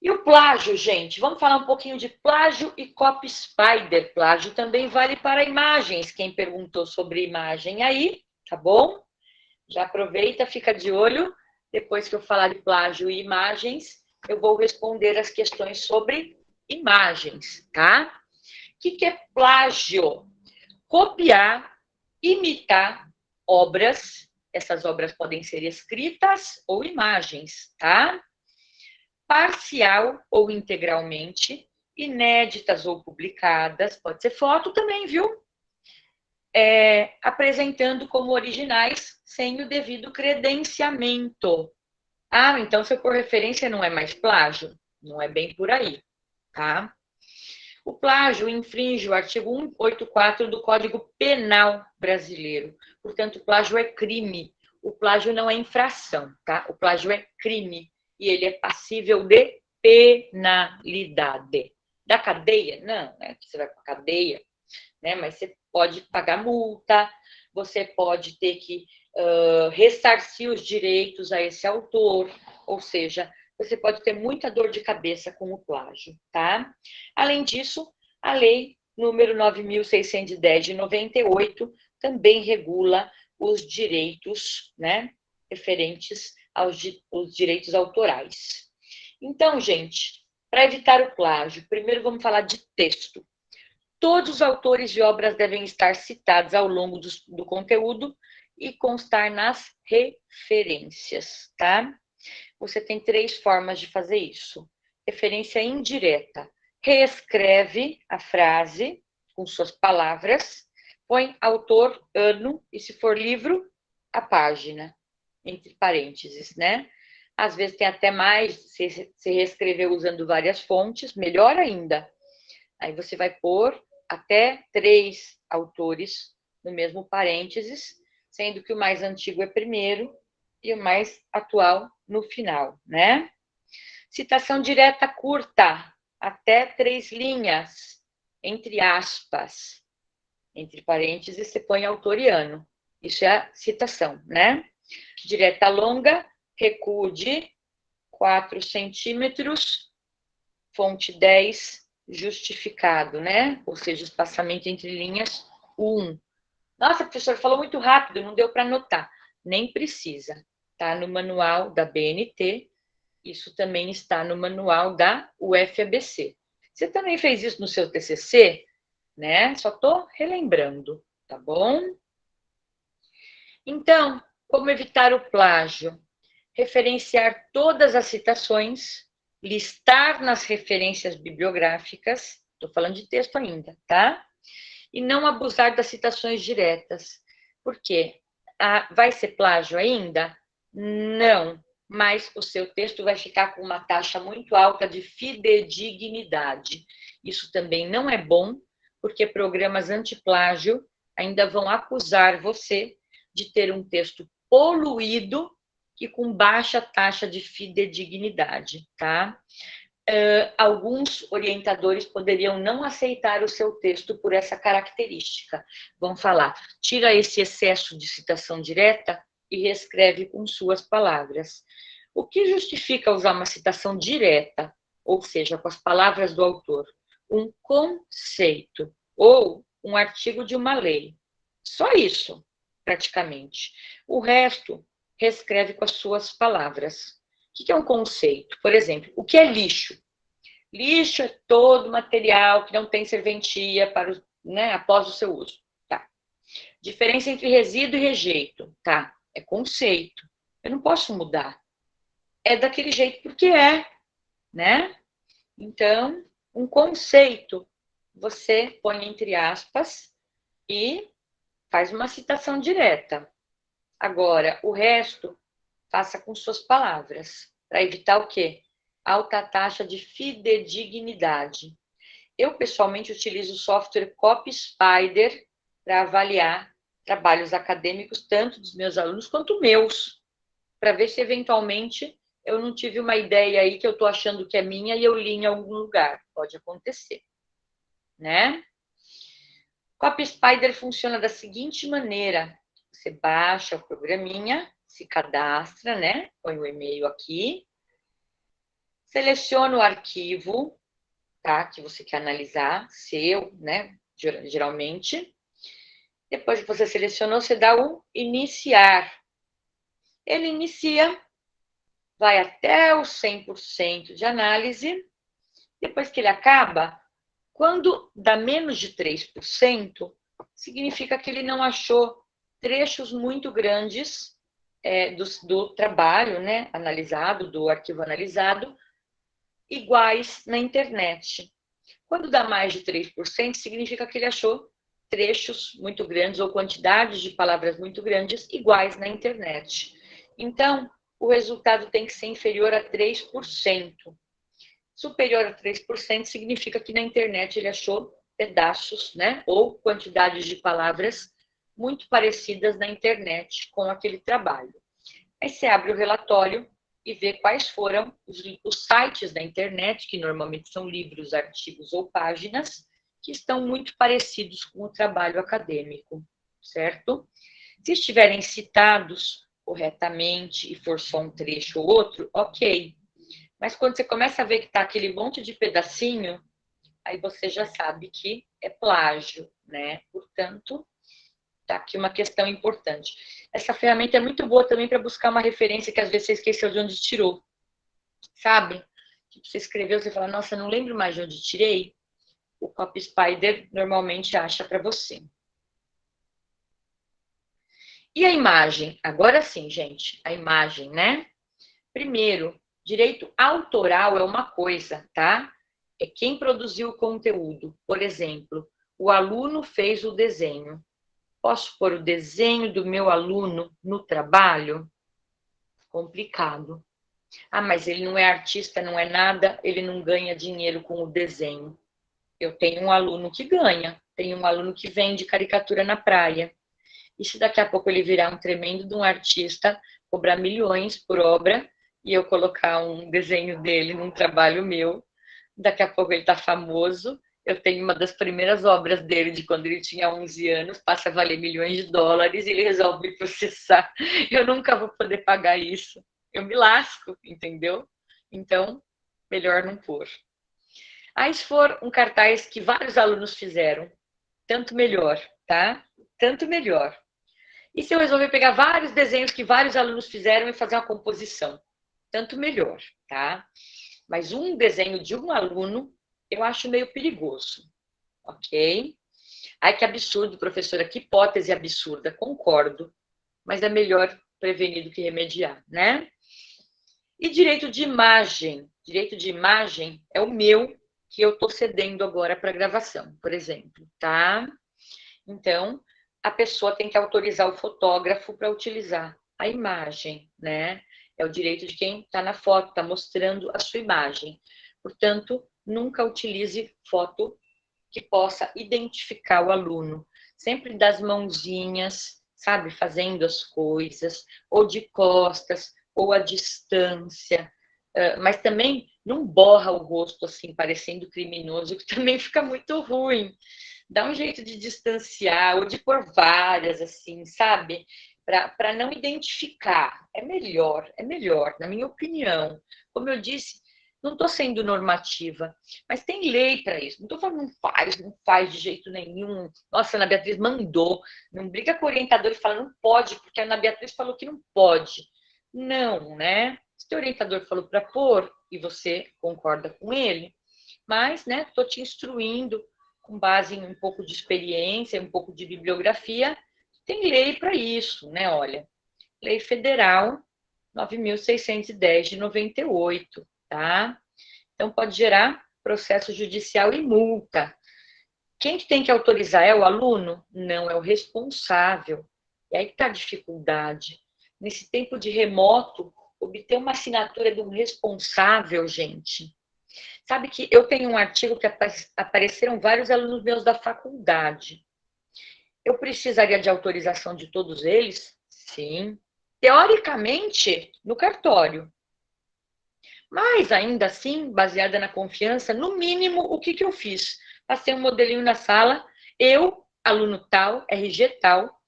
E o plágio, gente? Vamos falar um pouquinho de plágio e copy spider. Plágio também vale para imagens. Quem perguntou sobre imagem aí, tá bom? Já aproveita, fica de olho. Depois que eu falar de plágio e imagens, eu vou responder as questões sobre imagens, tá? O que é plágio? Copiar, imitar obras. Essas obras podem ser escritas ou imagens, tá? Parcial ou integralmente, inéditas ou publicadas, pode ser foto também, viu? Apresentando como originais sem o devido credenciamento. Ah, então se for referência não é mais plágio? Não é bem por aí, tá? O plágio infringe o artigo 184 do Código Penal brasileiro. Portanto, o plágio é crime. O plágio não é infração, tá? O plágio é crime e ele é passível de penalidade. Da cadeia? Não, né? Você vai para a cadeia, né? Mas você pode pagar multa, você pode ter que ressarcir os direitos a esse autor, ou seja, você pode ter muita dor de cabeça com o plágio, tá? Além disso, a lei número 9.610 de 98 também regula os direitos, né, referentes aos direitos autorais. Então, gente, para evitar o plágio, primeiro vamos falar de texto. Todos os autores de obras devem estar citados ao longo do conteúdo e constar nas referências, tá? Você tem 3 formas de fazer isso. Referência indireta. Reescreve a frase com suas palavras, põe autor, ano e, se for livro, a página, entre parênteses, né? Às vezes tem até mais, se reescrever usando várias fontes, melhor ainda. Aí você vai pôr até 3 autores no mesmo parênteses, sendo que o mais antigo é primeiro e o mais atual no final, né? Citação direta curta, até 3 linhas, entre aspas. Entre parênteses, você põe autor e ano. Isso é a citação, né? Direta longa, recuo de 4 centímetros, fonte 10, justificado, né? Ou seja, espaçamento entre linhas 1. Nossa, professor, falou muito rápido, não deu para anotar. Nem precisa. Está no manual da BNT, isso também está no manual da UFABC. Você também fez isso no seu TCC, né? Só estou relembrando, tá bom? Então, como evitar o plágio? Referenciar todas as citações, listar nas referências bibliográficas, estou falando de texto ainda, tá? E não abusar das citações diretas. Por quê? Vai ser plágio ainda? Não, mas o seu texto vai ficar com uma taxa muito alta de fidedignidade. Isso também não é bom, porque programas antiplágio ainda vão acusar você de ter um texto poluído e com baixa taxa de fidedignidade, tá? Alguns orientadores poderiam não aceitar o seu texto por essa característica. Vão falar, tira esse excesso de citação direta e reescreve com suas palavras. O que justifica usar uma citação direta, ou seja, com as palavras do autor? Um conceito ou um artigo de uma lei. Só isso, praticamente. O resto, reescreve com as suas palavras. O que é um conceito? Por exemplo, o que é lixo? Lixo é todo material que não tem serventia para né, após o seu uso. Tá. Diferença entre resíduo e rejeito. Tá. É conceito. Eu não posso mudar. É daquele jeito porque é, né? Então, um conceito, você põe entre aspas e faz uma citação direta. Agora, o resto, faça com suas palavras, para evitar o quê? Alta taxa de fidedignidade. Eu, pessoalmente, utilizo o software CopySpider para avaliar trabalhos acadêmicos, tanto dos meus alunos quanto meus, para ver se, eventualmente, eu não tive uma ideia aí que eu estou achando que é minha e eu li em algum lugar. Pode acontecer, né? CopySpider funciona da seguinte maneira. Você baixa o programinha, se cadastra, né? Põe o e-mail aqui, seleciona o arquivo, tá? Que você quer analisar, seu, né? Geralmente. Depois que você selecionou, você dá o iniciar. Ele inicia, vai até o 100% de análise. Depois que ele acaba, quando dá menos de 3%, significa que ele não achou trechos muito grandes do trabalho, né, analisado, do arquivo analisado, iguais na internet. Quando dá mais de 3%, significa que ele achou trechos muito grandes ou quantidades de palavras muito grandes iguais na internet. Então, o resultado tem que ser inferior a 3%. Superior a 3% significa que na internet ele achou pedaços, né, ou quantidades de palavras muito parecidas na internet com aquele trabalho. Aí você abre o relatório e vê quais foram os sites da internet, que normalmente são livros, artigos ou páginas, que estão muito parecidos com o trabalho acadêmico, certo? Se estiverem citados corretamente e for só um trecho ou outro, ok. Mas quando você começa a ver que está aquele monte de pedacinho, aí você já sabe que é plágio, né? Portanto, tá aqui uma questão importante. Essa ferramenta é muito boa também para buscar uma referência que às vezes você esqueceu de onde tirou, sabe? Tipo, você escreveu, você fala, nossa, não lembro mais de onde tirei. O Copy Spider normalmente acha para você. E a imagem? Agora sim, gente, a imagem, né? Primeiro, direito autoral é uma coisa, tá? É quem produziu o conteúdo. Por exemplo, o aluno fez o desenho. Posso pôr o desenho do meu aluno no trabalho? Complicado. Ah, mas ele não é artista, não é nada, ele não ganha dinheiro com o desenho. Eu tenho um aluno que ganha, tenho um aluno que vende caricatura na praia. E se daqui a pouco ele virar um tremendo de um artista, cobrar milhões por obra, e eu colocar um desenho dele num trabalho meu, daqui a pouco ele está famoso, eu tenho uma das primeiras obras dele de quando ele tinha 11 anos, passa a valer milhões de dólares e ele resolve me processar. Eu nunca vou poder pagar isso. Eu me lasco, entendeu? Então, melhor não pôr. Aí, se for um cartaz que vários alunos fizeram, tanto melhor, tá? Tanto melhor. E se eu resolver pegar vários desenhos que vários alunos fizeram e fazer uma composição? Tanto melhor, tá? Mas um desenho de um aluno, eu acho meio perigoso, ok? Ai, que absurdo, professora, que hipótese absurda, concordo. Mas é melhor prevenir do que remediar, né? E direito de imagem? Direito de imagem é o meu, que eu estou cedendo agora para gravação, por exemplo, tá? Então, a pessoa tem que autorizar o fotógrafo para utilizar a imagem, né? É o direito de quem está na foto, está mostrando a sua imagem. Portanto, nunca utilize foto que possa identificar o aluno. Sempre das mãozinhas, sabe? Fazendo as coisas, ou de costas, ou à distância. Mas também não borra o rosto assim, parecendo criminoso, que também fica muito ruim. Dá um jeito de distanciar, ou de pôr várias, assim, sabe? Para não identificar. É melhor, na minha opinião. Como eu disse, não estou sendo normativa, mas tem lei para isso. Não estou falando não faz de jeito nenhum. Nossa, a Ana Beatriz mandou. Não briga com o orientador e fala, não pode, porque a Ana Beatriz falou que não pode. Não, né? Se o orientador falou para pôr e você concorda com ele, mas, né, estou te instruindo com base em um pouco de experiência, um pouco de bibliografia, tem lei para isso, né? Olha, Lei Federal 9.610 de 98, tá? Então, pode gerar processo judicial e multa. Quem tem que autorizar é o aluno? Não, é o responsável. E aí que está a dificuldade. Nesse tempo de remoto, obter uma assinatura de um responsável, gente. Sabe que eu tenho um artigo que apareceram vários alunos meus da faculdade. Eu precisaria de autorização de todos eles? Sim. Teoricamente, no cartório. Mas, ainda assim, baseada na confiança, no mínimo, o que eu fiz? Passei um modelinho na sala, eu, aluno tal, RG tal,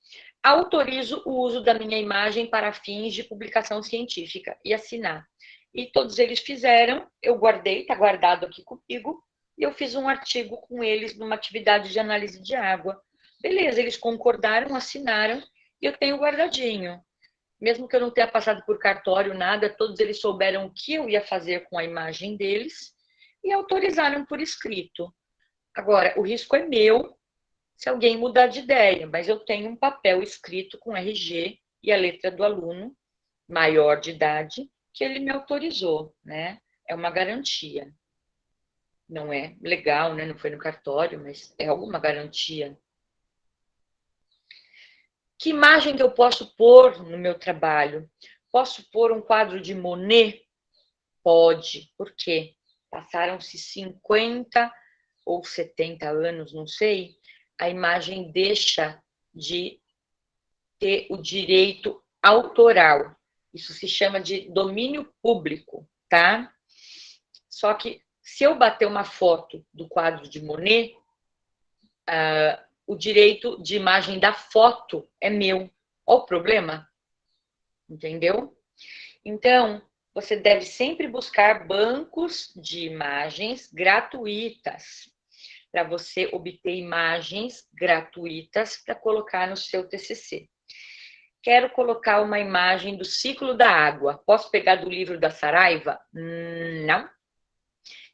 autorizo o uso da minha imagem para fins de publicação científica e assinar. E todos eles fizeram, eu guardei, está guardado aqui comigo, e eu fiz um artigo com eles numa atividade de análise de água. Beleza, eles concordaram, assinaram, e eu tenho guardadinho. Mesmo que eu não tenha passado por cartório, nada, todos eles souberam o que eu ia fazer com a imagem deles e autorizaram por escrito. Agora, o risco é meu se alguém mudar de ideia, mas eu tenho um papel escrito com RG e a letra do aluno, maior de idade, que ele me autorizou, né? É uma garantia. Não é legal, né? Não foi no cartório, mas é alguma garantia. Que imagem que eu posso pôr no meu trabalho? Posso pôr um quadro de Monet? Pode. Por quê? Passaram-se 50 ou 70 anos, não sei, a imagem deixa de ter o direito autoral. Isso se chama de domínio público, tá? Só que se eu bater uma foto do quadro de Monet, o direito de imagem da foto é meu. Olha o problema, entendeu? Então, você deve sempre buscar bancos de imagens gratuitas, para você obter imagens gratuitas para colocar no seu TCC. Quero colocar uma imagem do ciclo da água. Posso pegar do livro da Saraiva? Não.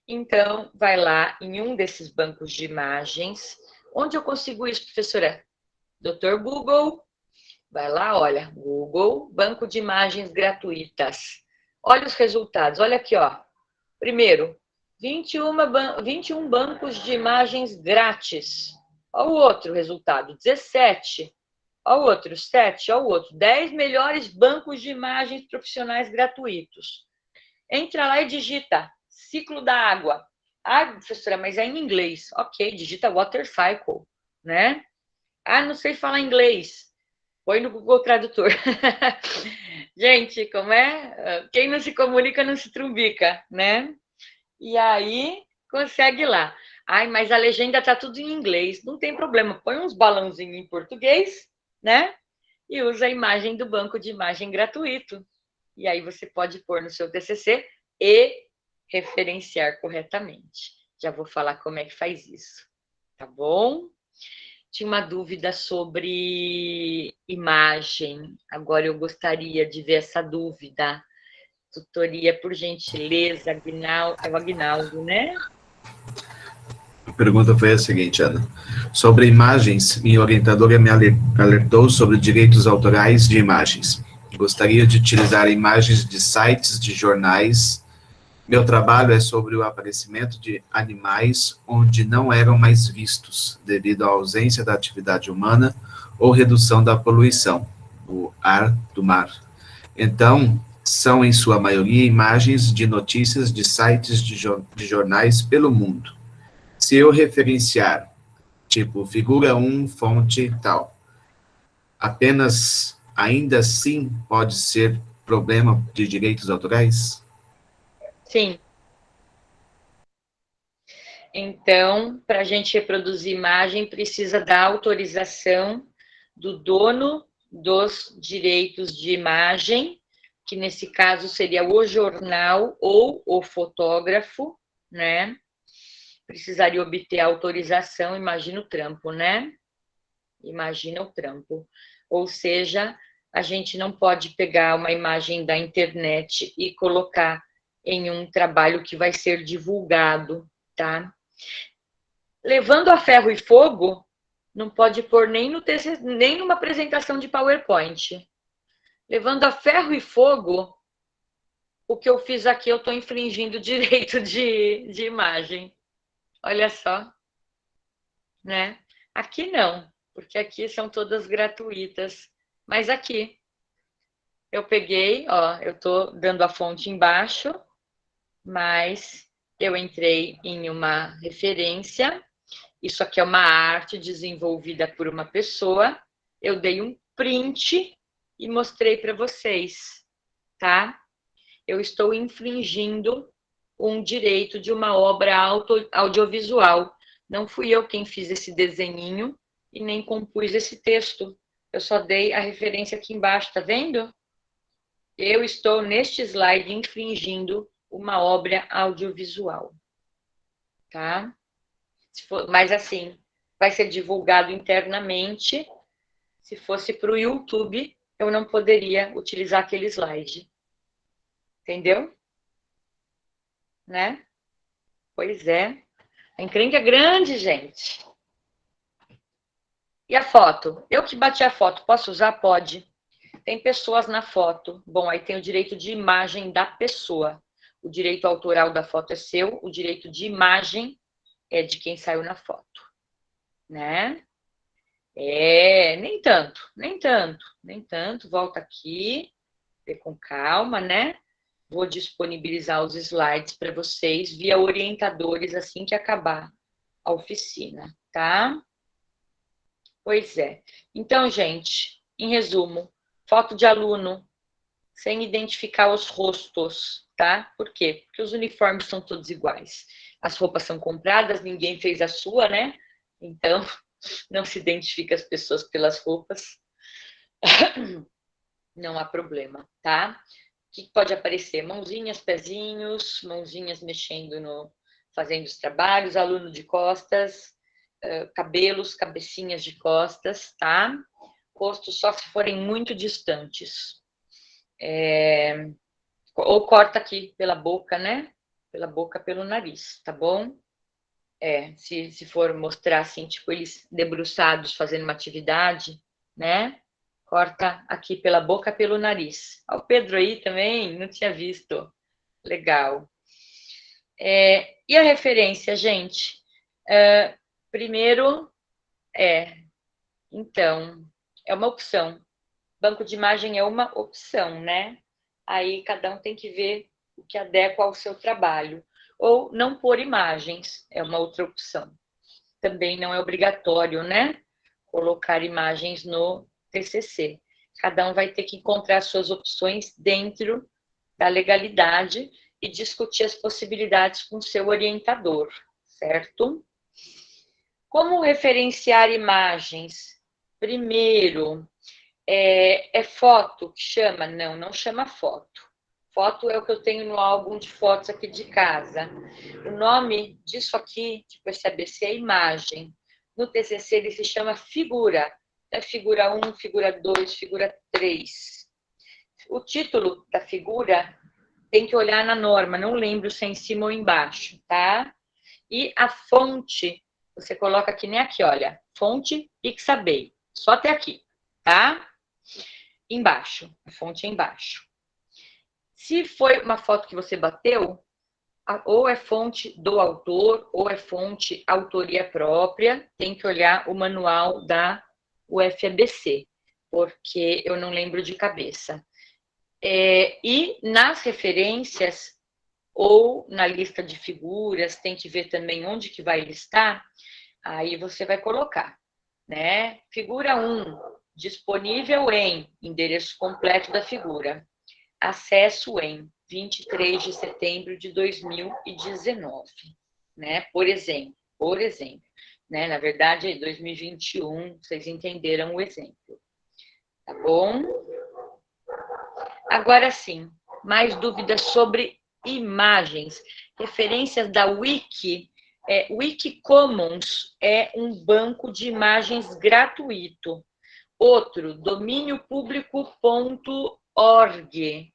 Então, vai lá em um desses bancos de imagens. Onde eu consigo isso, professora? Dr. Google. Vai lá, olha, Google, banco de imagens gratuitas. Olha os resultados, olha aqui, ó. Primeiro, 21 bancos de imagens grátis. Olha o outro resultado, 17. Olha o outro, 7. Olha o outro, 10 melhores bancos de imagens profissionais gratuitos. Entra lá e digita ciclo da água. Ah, professora, mas é em inglês. Ok, digita water cycle, né? Ah, não sei falar inglês. Põe no Google Tradutor. Gente, como é? Quem não se comunica não se trumbica, né? E aí, consegue lá. Ai, mas a legenda tá tudo em inglês. Não tem problema. Põe uns balãozinhos em português, né? E usa a imagem do banco de imagem gratuito. E aí você pode pôr no seu TCC e referenciar corretamente. Já vou falar como é que faz isso. Tá bom? Tinha uma dúvida sobre imagem. Agora eu gostaria de ver essa dúvida. Tutoria, por gentileza, Aguinaldo, é o Aguinaldo, né? A pergunta foi a seguinte, Ana. Sobre imagens, minha orientadora me alertou sobre direitos autorais de imagens. Gostaria de utilizar imagens de sites de jornais. Meu trabalho é sobre o aparecimento de animais onde não eram mais vistos, devido à ausência da atividade humana ou redução da poluição, do ar do mar. Então, são em sua maioria imagens de notícias de sites de jornais pelo mundo. Se eu referenciar, tipo, figura 1, fonte tal, apenas, ainda assim, pode ser problema de direitos autorais? Sim. Então, para a gente reproduzir imagem, precisa da autorização do dono dos direitos de imagem, que nesse caso seria o jornal ou o fotógrafo, né? Precisaria obter a autorização, imagina o trampo, né? Imagina o trampo. Ou seja, a gente não pode pegar uma imagem da internet e colocar em um trabalho que vai ser divulgado, tá? Levando a ferro e fogo, não pode pôr nem no TCC, nem numa apresentação de PowerPoint. Levando a ferro e fogo, o que eu fiz aqui, eu estou infringindo o direito de imagem. Olha só, né? Aqui não, porque aqui são todas gratuitas. Mas aqui, eu peguei, ó, eu estou dando a fonte embaixo, mas eu entrei em uma referência. Isso aqui é uma arte desenvolvida por uma pessoa. Eu dei um print e mostrei para vocês, tá? Eu estou infringindo um direito de uma obra audiovisual. Não fui eu quem fiz esse desenhinho e nem compus esse texto. Eu só dei a referência aqui embaixo, tá vendo? Eu estou neste slide infringindo uma obra audiovisual, tá? Mas assim, vai ser divulgado internamente. Se fosse para o YouTube, eu não poderia utilizar aquele slide. Entendeu? Né? Pois é. A encrenca é grande, gente. E a foto? Eu que bati a foto, posso usar? Pode. Tem pessoas na foto. Bom, aí tem o direito de imagem da pessoa. O direito autoral da foto é seu, o direito de imagem é de quem saiu na foto, né? Nem tanto. Volta aqui, vê com calma, né? Vou disponibilizar os slides para vocês via orientadores assim que acabar a oficina, tá? Pois é. Então, gente, em resumo, foto de aluno sem identificar os rostos, tá? Por quê? Porque os uniformes são todos iguais. As roupas são compradas, ninguém fez a sua, né? Então, não se identifica as pessoas pelas roupas. Não há problema, tá? O que pode aparecer? Mãozinhas, pezinhos, mãozinhas mexendo fazendo os trabalhos, aluno de costas, cabelos, cabecinhas de costas, tá? Rosto só se forem muito distantes. Ou corta aqui pela boca, né? Pela boca, pelo nariz, tá bom? Se for mostrar assim, tipo, eles debruçados fazendo uma atividade, né? Corta aqui pela boca, pelo nariz. Ó, o Pedro aí também, não tinha visto. Legal. E a referência, gente? Primeiro, então, é uma opção. Banco de imagem é uma opção, né? Aí cada um tem que ver o que adequa ao seu trabalho. Ou não pôr imagens, é uma outra opção. Também não é obrigatório, né? Colocar imagens no TCC. Cada um vai ter que encontrar suas opções dentro da legalidade e discutir as possibilidades com seu orientador, certo? Como referenciar imagens? Primeiro, é foto que chama? Não, não chama foto. Foto é o que eu tenho no álbum de fotos aqui de casa. O nome disso aqui, tipo esse ABC, é imagem. No TCC ele se chama figura. É figura 1, figura 2, figura 3. O título da figura tem que olhar na norma, não lembro se é em cima ou embaixo, tá? E a fonte, você coloca aqui, nem aqui, olha. Fonte Pixabay. Só até aqui, tá? Embaixo, a fonte é embaixo. Se foi uma foto que você bateu, ou é fonte do autor, ou é fonte autoria própria, tem que olhar o manual da UFABC, porque eu não lembro de cabeça. E nas referências, ou na lista de figuras, tem que ver também onde que vai listar, aí você vai colocar, né? Figura 1, disponível em endereço completo da figura. Acesso em 23 de setembro de 2019, né? Por exemplo, né? Na verdade, é 2021, vocês entenderam o exemplo, tá bom? Agora sim, mais dúvidas sobre imagens, referências da Wiki. Wikicommons é um banco de imagens gratuito. Outro, domíniopublico.org.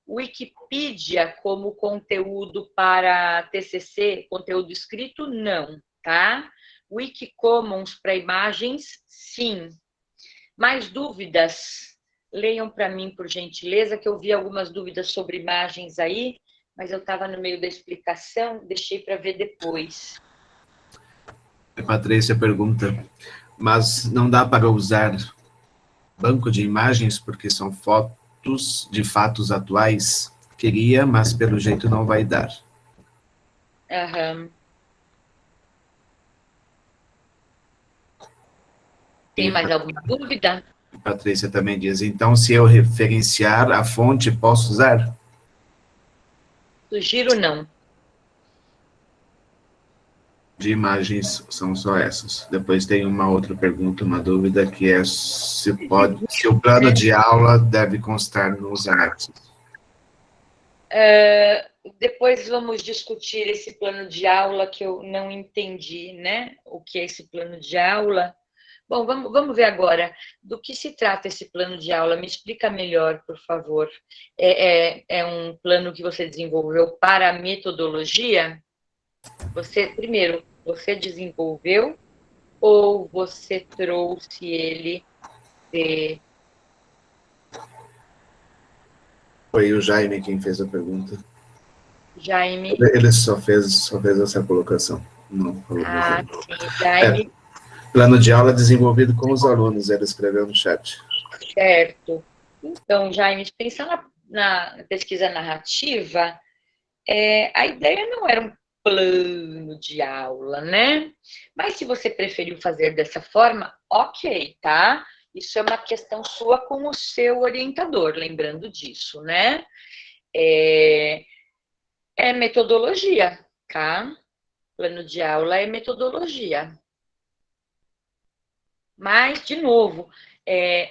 Wikipedia como conteúdo para TCC, conteúdo escrito, não, tá? Wikicommons para imagens, sim. Mais dúvidas? Leiam para mim, por gentileza, que eu vi algumas dúvidas sobre imagens aí, mas eu estava no meio da explicação, deixei para ver depois. A Patrícia pergunta, mas não dá para usar banco de imagens porque são fotos de fatos atuais? Queria, mas pelo jeito não vai dar. Tem mais alguma dúvida? A Patrícia também diz, então se eu referenciar a fonte, posso usar? Sugiro não. De imagens são só essas. Depois tem uma outra pergunta, uma dúvida, que é se o plano de aula deve constar nos anexos. Depois vamos discutir esse plano de aula que eu não entendi, né? O que é esse plano de aula? Bom, vamos ver agora do que se trata esse plano de aula. Me explica melhor, por favor. É um plano que você desenvolveu para a metodologia? Primeiro, você desenvolveu ou você trouxe ele de... Foi o Jaime quem fez a pergunta. Jaime. Ele só fez essa colocação. Não falou mais nada. Sim, Jaime. Plano de aula desenvolvido com os alunos, ele escreveu no chat. Certo. Então, Jaime, pensando na pesquisa narrativa, a ideia não era um plano de aula, né? Mas se você preferiu fazer dessa forma, ok, tá? Isso é uma questão sua com o seu orientador, lembrando disso, né? É metodologia, tá? Plano de aula é metodologia. Mas, de novo,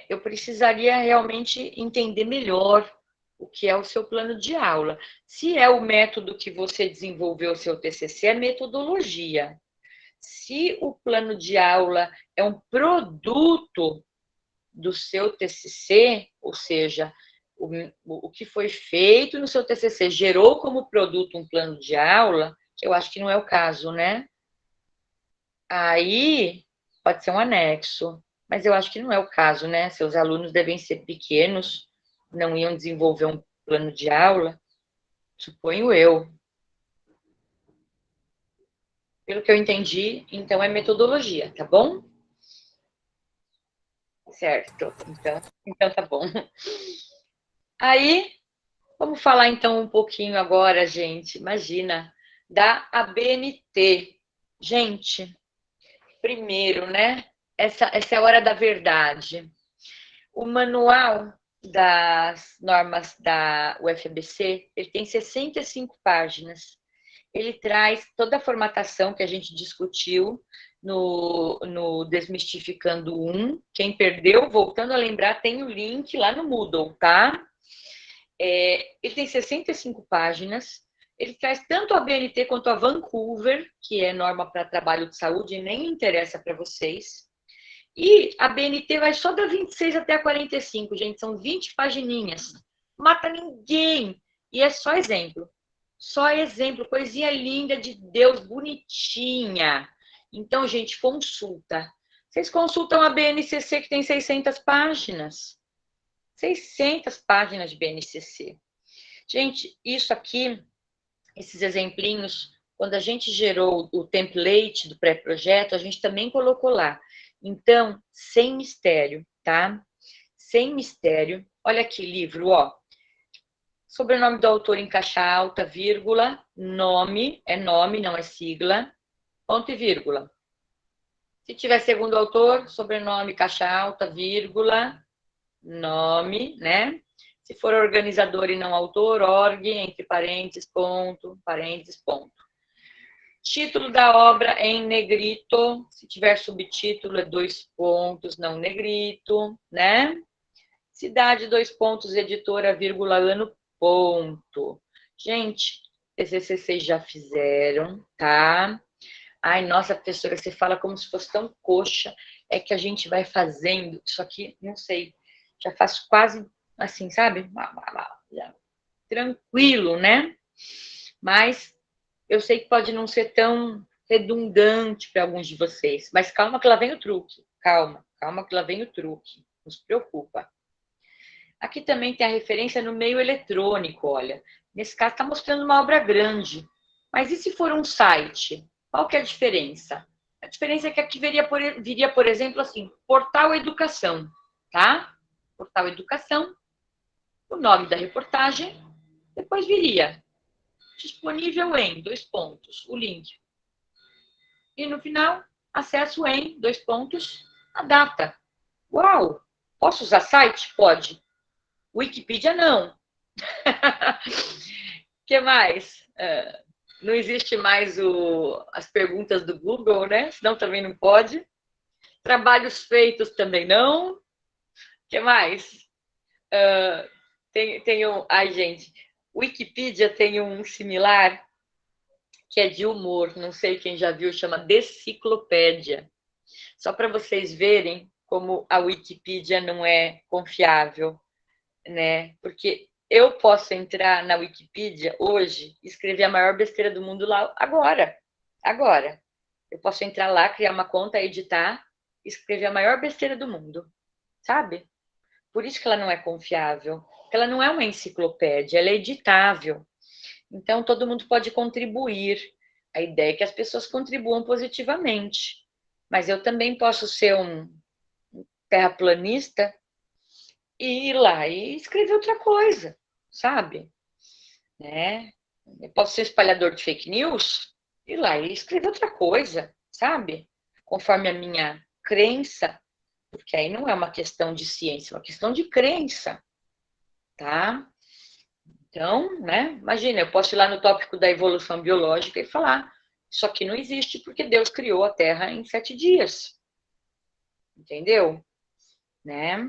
eu precisaria realmente entender melhor o que é o seu plano de aula. Se é o método que você desenvolveu o seu TCC, é metodologia. Se o plano de aula é um produto do seu TCC, ou seja, o que foi feito no seu TCC gerou como produto um plano de aula, eu acho que não é o caso, né? Aí pode ser um anexo, mas eu acho que não é o caso, né? Seus alunos devem ser pequenos, não iam desenvolver um plano de aula, suponho eu. Pelo que eu entendi, então é metodologia, tá bom? Certo, então tá bom. Aí, vamos falar então um pouquinho agora, gente, imagina, da ABNT. Gente, primeiro, né? Essa é a hora da verdade. O manual das normas da UFABC, ele tem 65 páginas. Ele traz toda a formatação que a gente discutiu no Desmistificando 1. Quem perdeu, voltando a lembrar, tem o link lá no Moodle, tá? Ele tem 65 páginas. Ele traz tanto a BNT quanto a Vancouver, que é norma para trabalho de saúde, e nem interessa para vocês. E a BNT vai só da 26 até a 45, gente, são 20 pagininhas. Mata ninguém. E é só exemplo. Só exemplo, coisinha linda de Deus, bonitinha. Então, gente, consulta. Vocês consultam a BNCC, que tem 600 páginas. 600 páginas de BNCC. Gente, isso aqui, esses exemplinhos, quando a gente gerou o template do pré-projeto, a gente também colocou lá. Então, sem mistério, tá? Sem mistério. Olha aqui, livro, ó. Sobrenome do autor em caixa alta, vírgula, nome, não é sigla, ponto e vírgula. Se tiver segundo autor, sobrenome, caixa alta, vírgula, nome, né? Se for organizador e não autor, org, entre parênteses, ponto, parênteses, ponto. Título da obra em negrito, se tiver subtítulo é 2 pontos, não negrito, né? Cidade, 2 pontos, editora, vírgula, ano, ponto. Gente, TCC vocês já fizeram, tá? Ai, nossa, professora, você fala como se fosse tão coxa. É que a gente vai fazendo isso aqui, não sei, já faço quase assim, sabe? Tranquilo, né? Mas eu sei que pode não ser tão redundante para alguns de vocês, mas calma que lá vem o truque. Calma que lá vem o truque. Não se preocupa. Aqui também tem a referência no meio eletrônico, olha. Nesse caso está mostrando uma obra grande. Mas e se for um site? Qual que é a diferença? A diferença é que aqui viria, por exemplo, assim, Portal Educação, tá? Portal Educação, o nome da reportagem, depois viria disponível em, 2 pontos, o link. E no final, acesso em, 2 pontos, a data. Uau! Posso usar site? Pode. Wikipedia, não. O que mais? Não existe mais as perguntas do Google, né? Senão também não pode. Trabalhos feitos também não. O que mais? Ai, gente, Wikipedia tem um similar que é de humor, não sei quem já viu, chama Deciclopédia. Só para vocês verem como a Wikipedia não é confiável, né? Porque eu posso entrar na Wikipedia hoje e escrever a maior besteira do mundo lá agora. Eu posso entrar lá, criar uma conta, editar e escrever a maior besteira do mundo, sabe? Por isso que ela não é confiável. Porque ela não é uma enciclopédia, ela é editável. Então, todo mundo pode contribuir. A ideia é que as pessoas contribuam positivamente. Mas eu também posso ser um terraplanista e ir lá e escrever outra coisa, sabe? Né? Eu posso ser espalhador de fake news, ir lá e escrever outra coisa, sabe? Conforme a minha crença, porque aí não é uma questão de ciência, é uma questão de crença, tá? Então, né? Imagina, eu posso ir lá no tópico da evolução biológica e falar, isso aqui não existe porque Deus criou a Terra em 7 dias. Entendeu? Né?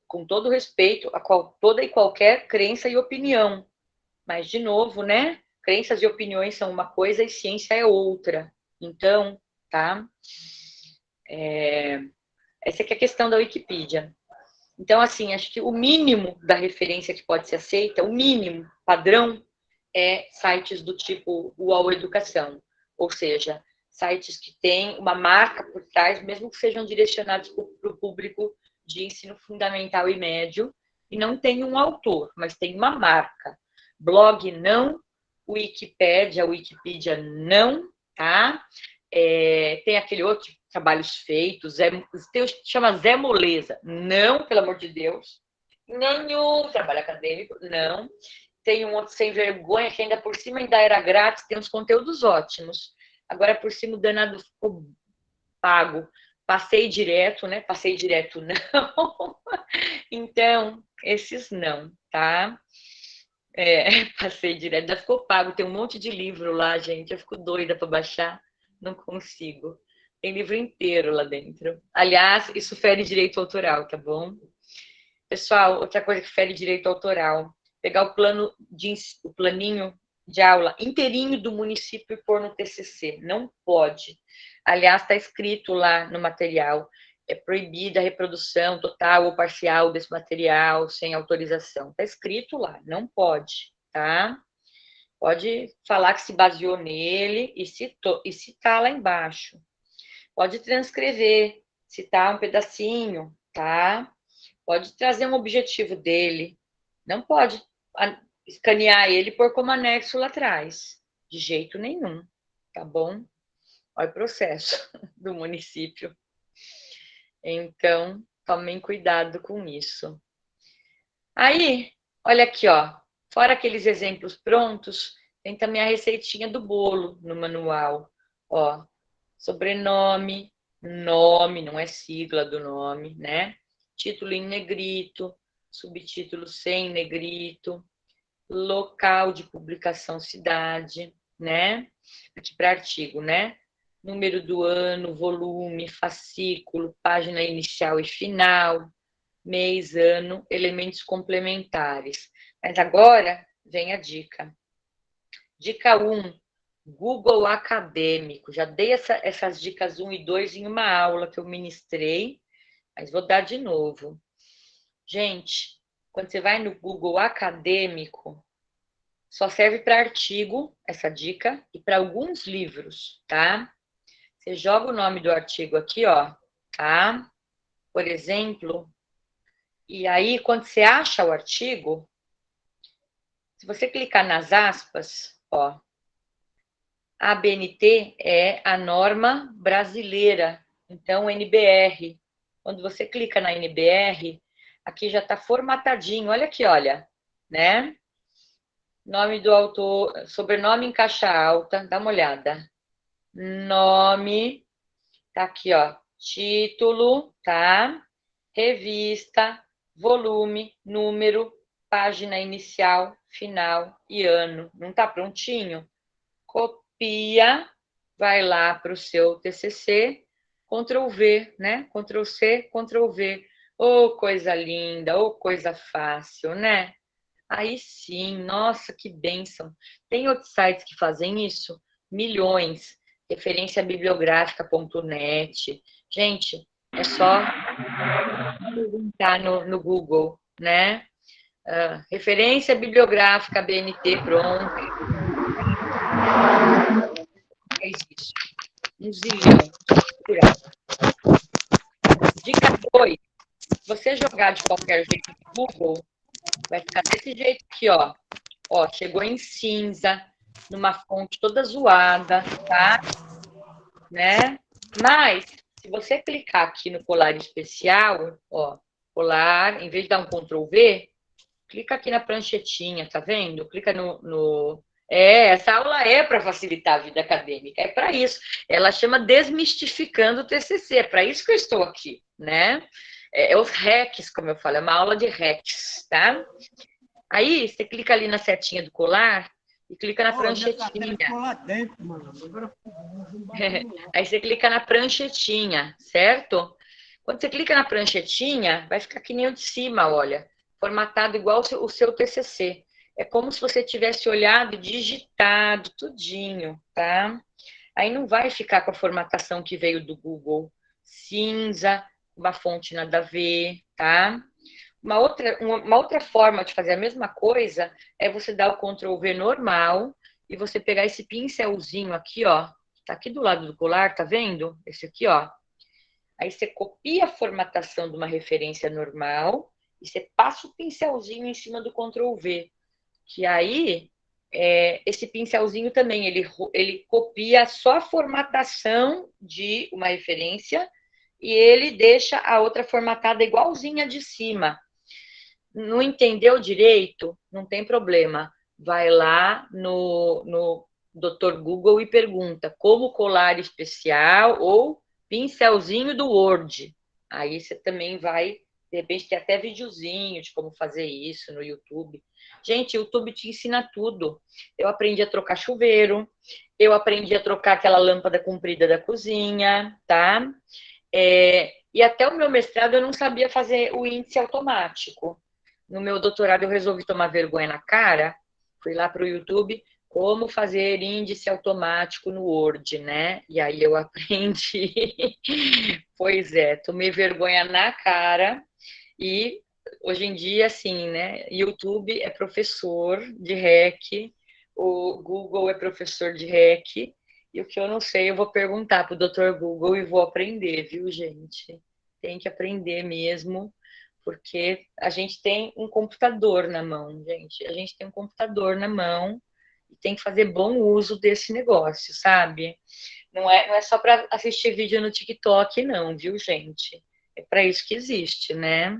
Com todo respeito a toda e qualquer crença e opinião. Mas, de novo, né? Crenças e opiniões são uma coisa e ciência é outra. Então, tá? Essa aqui é a questão da Wikipedia. Então, assim, acho que o mínimo da referência que pode ser aceita, o mínimo padrão, é sites do tipo UOL Educação. Ou seja, sites que têm uma marca por trás, mesmo que sejam direcionados para o público de ensino fundamental e médio, e não tem um autor, mas tem uma marca. Blog não, Wikipédia, Wikipedia não, tá? Tem aquele outro, trabalhos feitos, chama Zé Moleza. Não, pelo amor de Deus. Nenhum trabalho acadêmico, não. Tem um outro sem vergonha, que ainda por cima ainda era grátis, tem uns conteúdos ótimos. Agora, por cima, o danado ficou pago. Passei direto, né? Passei direto, não. Então, esses não, tá? Passei direto, ainda ficou pago. Tem um monte de livro lá, gente. Eu fico doida para baixar. Não consigo. Tem livro inteiro lá dentro. Aliás, isso fere direito autoral, tá bom? Pessoal, outra coisa que fere direito autoral. Pegar o planinho de aula inteirinho do município e pôr no TCC. Não pode. Aliás, está escrito lá no material. É proibida a reprodução total ou parcial desse material sem autorização. Está escrito lá. Não pode, tá? Pode falar que se baseou nele e citar lá embaixo. Pode transcrever, citar um pedacinho, tá? Pode trazer um objetivo dele. Não pode escanear ele e pôr como anexo lá atrás. De jeito nenhum, tá bom? Olha o processo do município. Então, tomem cuidado com isso. Aí, olha aqui, ó. Fora aqueles exemplos prontos, tem também a receitinha do bolo no manual. Ó, sobrenome, nome, não é sigla do nome, né? Título em negrito, subtítulo sem negrito, local de publicação cidade, né? Aqui para artigo, né? Número do ano, volume, fascículo, página inicial e final, mês, ano, elementos complementares. Mas agora vem a dica. Dica 1, Google Acadêmico. Já dei essas dicas 1 e 2 em uma aula que eu ministrei, mas vou dar de novo. Gente, quando você vai no Google Acadêmico, só serve para artigo, essa dica, e para alguns livros, tá? Você joga o nome do artigo aqui, ó, tá? Por exemplo, e aí, quando você acha o artigo, se você clicar nas aspas, ó, a ABNT é a norma brasileira, então NBR. Quando você clica na NBR, aqui já está formatadinho, olha aqui, olha, né? Nome do autor, sobrenome em caixa alta, dá uma olhada. Nome, tá aqui, ó, título, tá? Revista, volume, número, página inicial, final e ano. Não tá prontinho? Copia, vai lá para o seu TCC, Ctrl V, né? Ctrl C, Ctrl V. Oh, coisa linda, oh, coisa fácil, né? Aí sim, nossa, que bênção. Tem outros sites que fazem isso? Milhões. Referência bibliográfica.net. Gente, é só perguntar no Google, né? Referência bibliográfica BNT, pronto. É isso. Um zilhão. Dica 2. Se você jogar de qualquer jeito no Google, Vai ficar desse jeito aqui, ó. Ó, chegou em cinza, numa fonte toda zoada, tá? Né? Mas, se você clicar aqui no colar especial, ó, colar, em vez de dar um Ctrl V, clica aqui na pranchetinha, tá vendo? Clica no... essa aula é para facilitar a vida acadêmica, é para isso. Ela chama Desmistificando o TCC, é para isso que eu estou aqui, né? É os hacks, como eu falo, é uma aula de hacks, tá? Aí, você clica ali na setinha do colar e clica na pranchetinha. Aí você clica na pranchetinha, certo? Quando você clica na pranchetinha, vai ficar que nem o de cima, olha, formatado igual o seu TCC. É como se você tivesse olhado e digitado tudinho, tá? Aí não vai ficar com a formatação que veio do Google, cinza, uma fonte nada a ver, tá? Uma outra forma de fazer a mesma coisa é você dar o Ctrl V normal e você pegar esse pincelzinho aqui, ó, tá aqui do lado do colar, tá vendo? Esse aqui, ó. Aí você copia a formatação de uma referência normal e você passa o pincelzinho em cima do Ctrl V, que aí esse pincelzinho também, ele copia só a formatação de uma referência e ele deixa a outra formatada igualzinha de cima. Não entendeu direito? Não tem problema. Vai lá no Dr. Google e pergunta como colar especial ou pincelzinho do Word. Aí você também vai, de repente, ter até videozinho de como fazer isso no YouTube. Gente, o YouTube te ensina tudo. Eu aprendi a trocar chuveiro, eu aprendi a trocar aquela lâmpada comprida da cozinha, tá? E até o meu mestrado eu não sabia fazer o índice automático. No meu doutorado eu resolvi tomar vergonha na cara, fui lá para o YouTube, como fazer índice automático no Word, né? E aí eu aprendi. Pois é, tomei vergonha na cara e hoje em dia, assim, né? YouTube é professor de REC, o Google é professor de REC, e o que eu não sei eu vou perguntar para o Dr. Google e vou aprender, viu, gente? Tem que aprender mesmo, porque a gente tem um computador na mão, gente. A gente tem um computador na mão e tem que fazer bom uso desse negócio, sabe? Não é só para assistir vídeo no TikTok, não, viu, gente? É para isso que existe, né?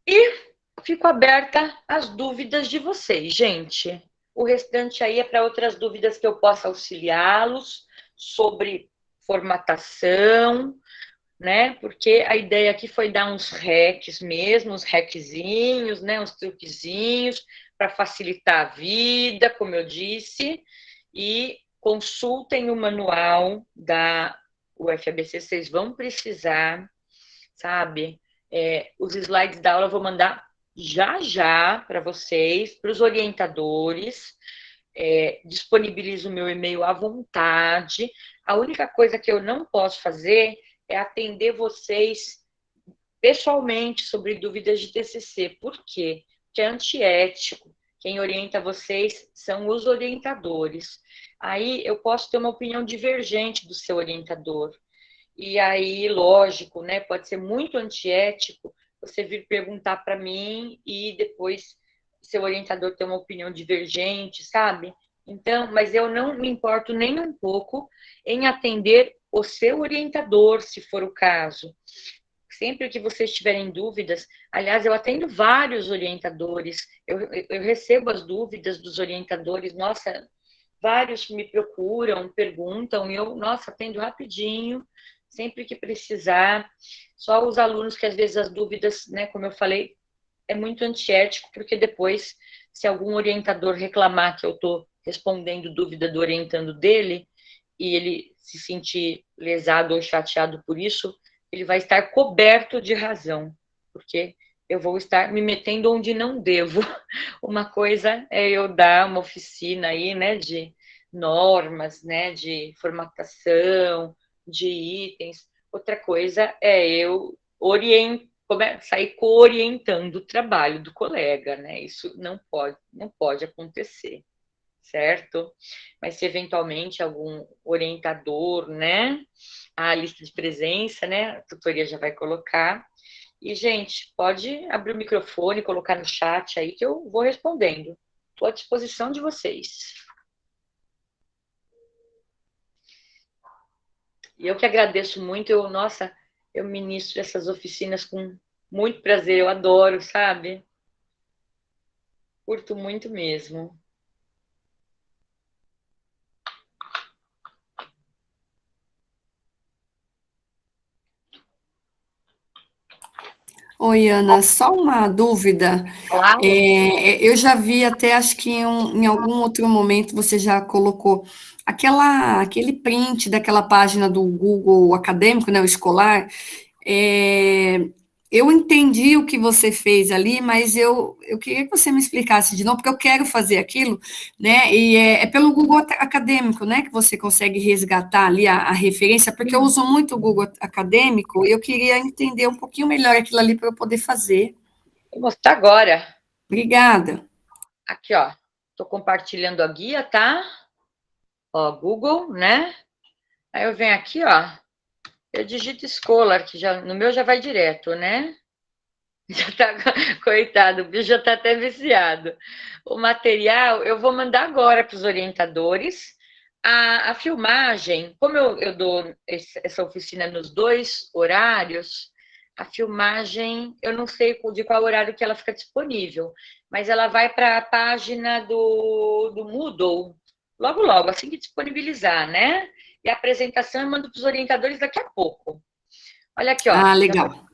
E fico aberta às dúvidas de vocês, gente. O restante aí é para outras dúvidas que eu possa auxiliá-los sobre formatação, né? Porque a ideia aqui foi dar uns hacks mesmo, uns hackzinhos, né? Uns truquezinhos para facilitar a vida, como eu disse, e consultem o manual da UFABC, vocês vão precisar, sabe? Os slides da aula eu vou mandar já já para vocês, para os orientadores. Disponibilizo o meu e-mail à vontade. A única coisa que eu não posso fazer é atender vocês pessoalmente sobre dúvidas de TCC. Por quê? Porque é antiético. Quem orienta vocês são os orientadores. Aí eu posso ter uma opinião divergente do seu orientador. E aí, lógico, né? Pode ser muito antiético você vir perguntar para mim e depois seu orientador ter uma opinião divergente, sabe? Então, mas eu não me importo nem um pouco em atender o seu orientador, se for o caso. Sempre que vocês tiverem dúvidas, aliás, eu atendo vários orientadores, eu recebo as dúvidas dos orientadores, nossa, vários me procuram, perguntam, e eu, nossa, atendo rapidinho, sempre que precisar. Só os alunos que às vezes as dúvidas, né, como eu falei, é muito antiético, porque depois, se algum orientador reclamar que eu estou respondendo dúvida do orientando dele, e ele se sentir lesado ou chateado por isso, ele vai estar coberto de razão, porque eu vou estar me metendo onde não devo. Uma coisa é eu dar uma oficina aí, né, de normas, né, de formatação, de itens. Outra coisa é eu sair co-orientando o trabalho do colega, né? Isso não pode acontecer, certo? Mas se eventualmente algum orientador, né? A lista de presença, né? A tutoria já vai colocar. E, gente, pode abrir o microfone, colocar no chat aí que eu vou respondendo. Estou à disposição de vocês. E eu que agradeço muito, nossa, eu ministro essas oficinas com muito prazer, eu adoro, sabe? Curto muito mesmo. Oi, Ana, só uma dúvida. Claro. Eu já vi até, acho que em algum outro momento você já colocou aquele print daquela página do Google acadêmico, né, o escolar. É, eu entendi o que você fez ali, mas eu queria que você me explicasse de novo, porque eu quero fazer aquilo, né? E é pelo Google Acadêmico, né, que você consegue resgatar ali a referência, porque eu uso muito o Google Acadêmico e eu queria entender um pouquinho melhor aquilo ali para eu poder fazer. Vou mostrar agora. Obrigada. Aqui, ó. Estou compartilhando a guia, tá? Ó, Google, né? Aí eu venho aqui, ó. Eu digito Scholar, que já, no meu já vai direto, né? Já tá, coitado, o bicho já tá até viciado. O material eu vou mandar agora para os orientadores. A filmagem, como eu dou essa oficina nos 2 horários, a filmagem, eu não sei de qual horário que ela fica disponível, mas ela vai para a página do Moodle, logo, logo, assim que disponibilizar, né? E a apresentação eu mando para os orientadores daqui a pouco. Olha aqui, ó. Ah, legal.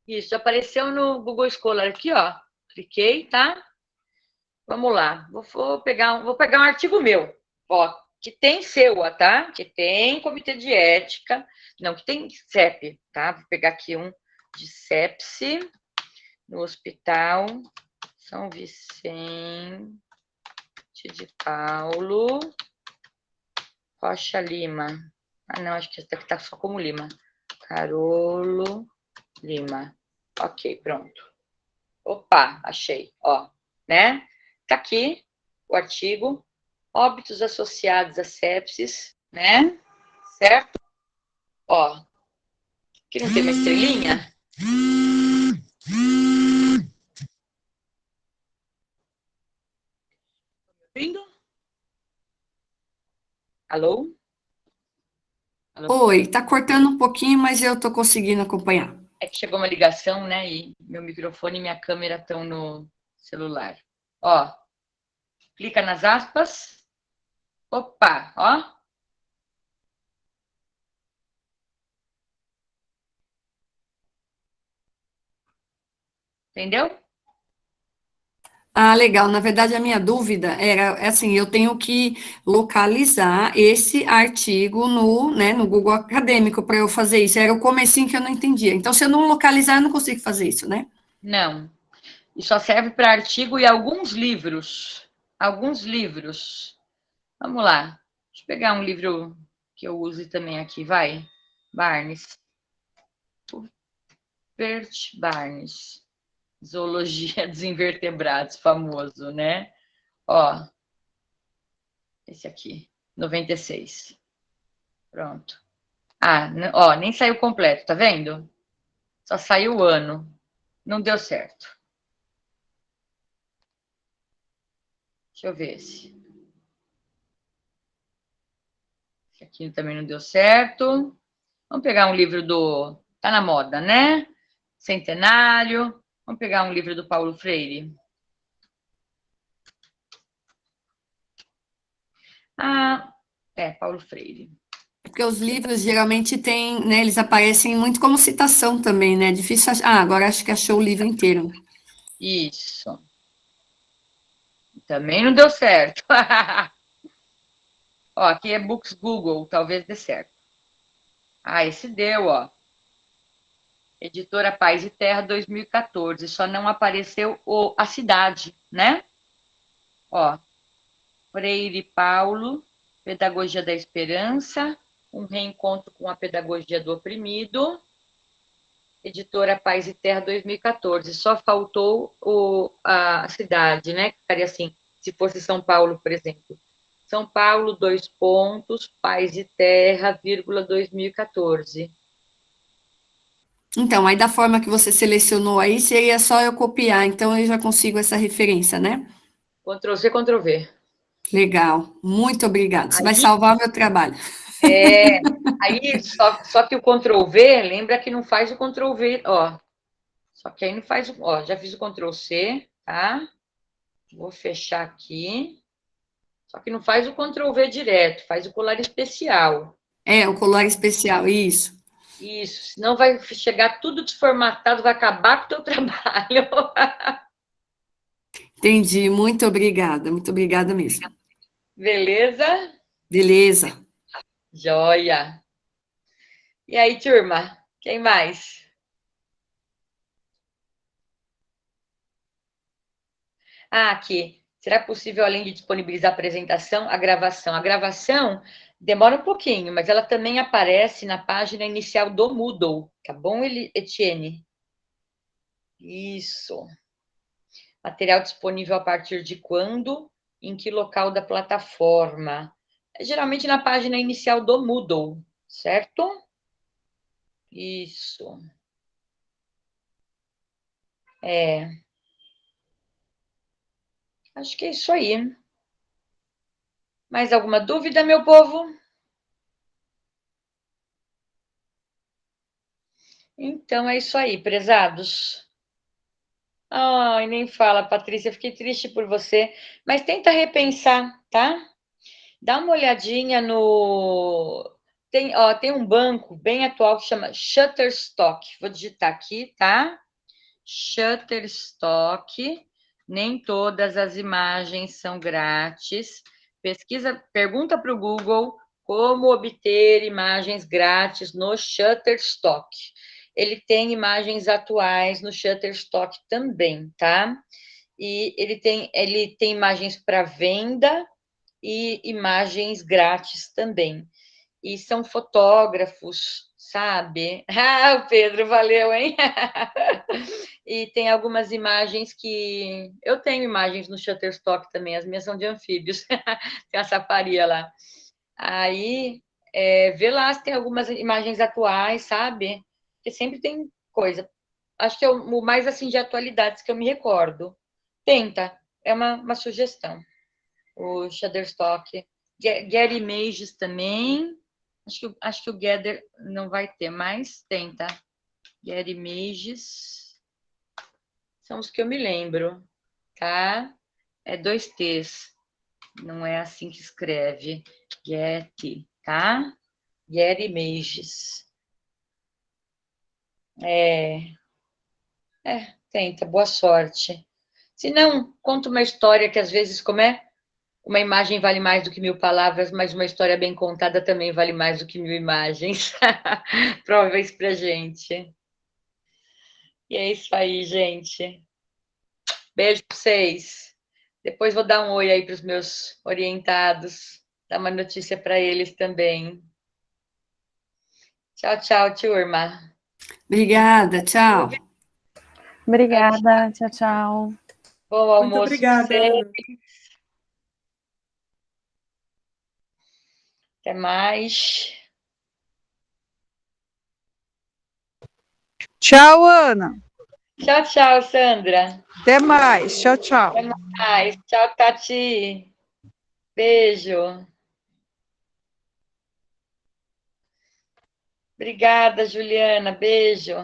Isso, apareceu no Google Scholar aqui, ó. Cliquei, tá? Vamos lá. Vou pegar um artigo meu, ó, que tem SEUA, tá? Que tem Comitê de Ética, não, que tem CEP, tá? Vou pegar aqui um de sepse no Hospital São Vicente de Paulo, Rocha Lima. Ah, não, acho que esse daqui tá só como Lima. Carolo Lima. Ok, pronto. Opa, achei, ó, né? Tá aqui o artigo, óbitos associados a sepsis, né? Certo? Ó, aqui não tem uma estrelinha? Ouvindo? Alô? Alô? Oi, tá cortando um pouquinho, mas eu tô conseguindo acompanhar. É que chegou uma ligação, né? E meu microfone e minha câmera estão no celular. Ó, clica nas aspas. Opa, ó. Entendeu? Ah, legal. Na verdade, a minha dúvida é assim, eu tenho que localizar esse artigo no Google Acadêmico para eu fazer isso. Era o comecinho que eu não entendia. Então, se eu não localizar, eu não consigo fazer isso, né? Não. E só serve para artigo e alguns livros. Alguns livros. Vamos lá. Deixa eu pegar um livro que eu use também aqui, vai. Barnes. Bert Barnes. Zoologia dos Invertebrados, famoso, né? Ó, esse aqui, 96. Pronto. Ah, ó, nem saiu completo, tá vendo? Só saiu o ano. Não deu certo. Deixa eu ver esse. Esse aqui também não deu certo. Vamos pegar um livro do... Tá na moda, né? Centenário. Vamos pegar um livro do Paulo Freire. Ah, Paulo Freire. Porque os livros geralmente têm, né? Eles aparecem muito como citação também, né? Difícil achar. Ah, agora acho que achou o livro inteiro. Isso. Também não deu certo. Ó, aqui é Books Google, talvez dê certo. Ah, esse deu, ó. Editora Paz e Terra 2014. Só não apareceu a cidade, né? Ó, Freire Paulo, Pedagogia da Esperança, um reencontro com a pedagogia do oprimido. Editora Paz e Terra 2014. Só faltou a cidade, né? Ficaria assim, se fosse São Paulo, por exemplo. São Paulo, 2 pontos, Paz e Terra, vírgula, 2014. Então, aí da forma que você selecionou aí, seria só eu copiar, então eu já consigo essa referência, né? Ctrl C, Ctrl V. Legal, muito obrigada. Você vai Aí, salvar o meu trabalho. aí só que o Ctrl V, lembra que não faz o Ctrl V, ó. Só que aí não faz o, ó, já fiz o Ctrl C, tá? Vou fechar aqui. Só que não faz o Ctrl V direto, faz o colar especial. É, o colar especial, isso. Isso, senão vai chegar tudo desformatado, vai acabar com o teu trabalho. Entendi, muito obrigada mesmo. Beleza? Beleza. Joia. E aí, turma? Quem mais? Ah, aqui. Será possível, além de disponibilizar a apresentação, a gravação? A gravação demora um pouquinho, mas ela também aparece na página inicial do Moodle. Tá bom, Etienne? Isso. Material disponível a partir de quando? Em que local da plataforma? Geralmente na página inicial do Moodle, certo? Isso. Acho que é isso aí. Mais alguma dúvida, meu povo? Então é isso aí, prezados. Ai, nem fala, Patrícia, fiquei triste por você, mas tenta repensar, tá? Dá uma olhadinha no. Tem um banco bem atual que chama Shutterstock. Vou digitar aqui, tá? Shutterstock. Nem todas as imagens são grátis. Pesquisa, pergunta para o Google como obter imagens grátis no Shutterstock. Ele tem imagens atuais no Shutterstock também, tá? E ele tem imagens para venda e imagens grátis também. E são fotógrafos, sabe? Ah, o Pedro, valeu, hein? E tem algumas imagens que... Eu tenho imagens no Shutterstock também, as minhas são de anfíbios. Tem a saparia lá. Aí, vê lá se tem algumas imagens atuais, sabe? Porque sempre tem coisa. Acho que é o mais, assim, de atualidades que eu me recordo. Tenta, é uma sugestão. O Shutterstock. Get Images também. Acho que o Gather não vai ter, mas tenta. Get Images. São os que eu me lembro, tá? É 2 T's. Não é assim que escreve. Get, tá? Get Images. Tenta, boa sorte. Se não, conta uma história que às vezes, como é? Uma imagem vale mais do que 1000 palavras, mas uma história bem contada também vale mais do que 1000 imagens. Prova isso pra gente. E é isso aí, gente. Beijo pra vocês. Depois vou dar um oi aí pros meus orientados, dar uma notícia para eles também. Tchau, tchau, turma. Obrigada, tchau. Obrigada, tchau, tchau. Bom Muito almoço pra obrigada, vocês. Ana. Até mais. Tchau, Ana. Tchau, tchau, Sandra. Até mais. Tchau, tchau. Até mais. Tchau, Tati. Beijo. Obrigada, Juliana. Beijo.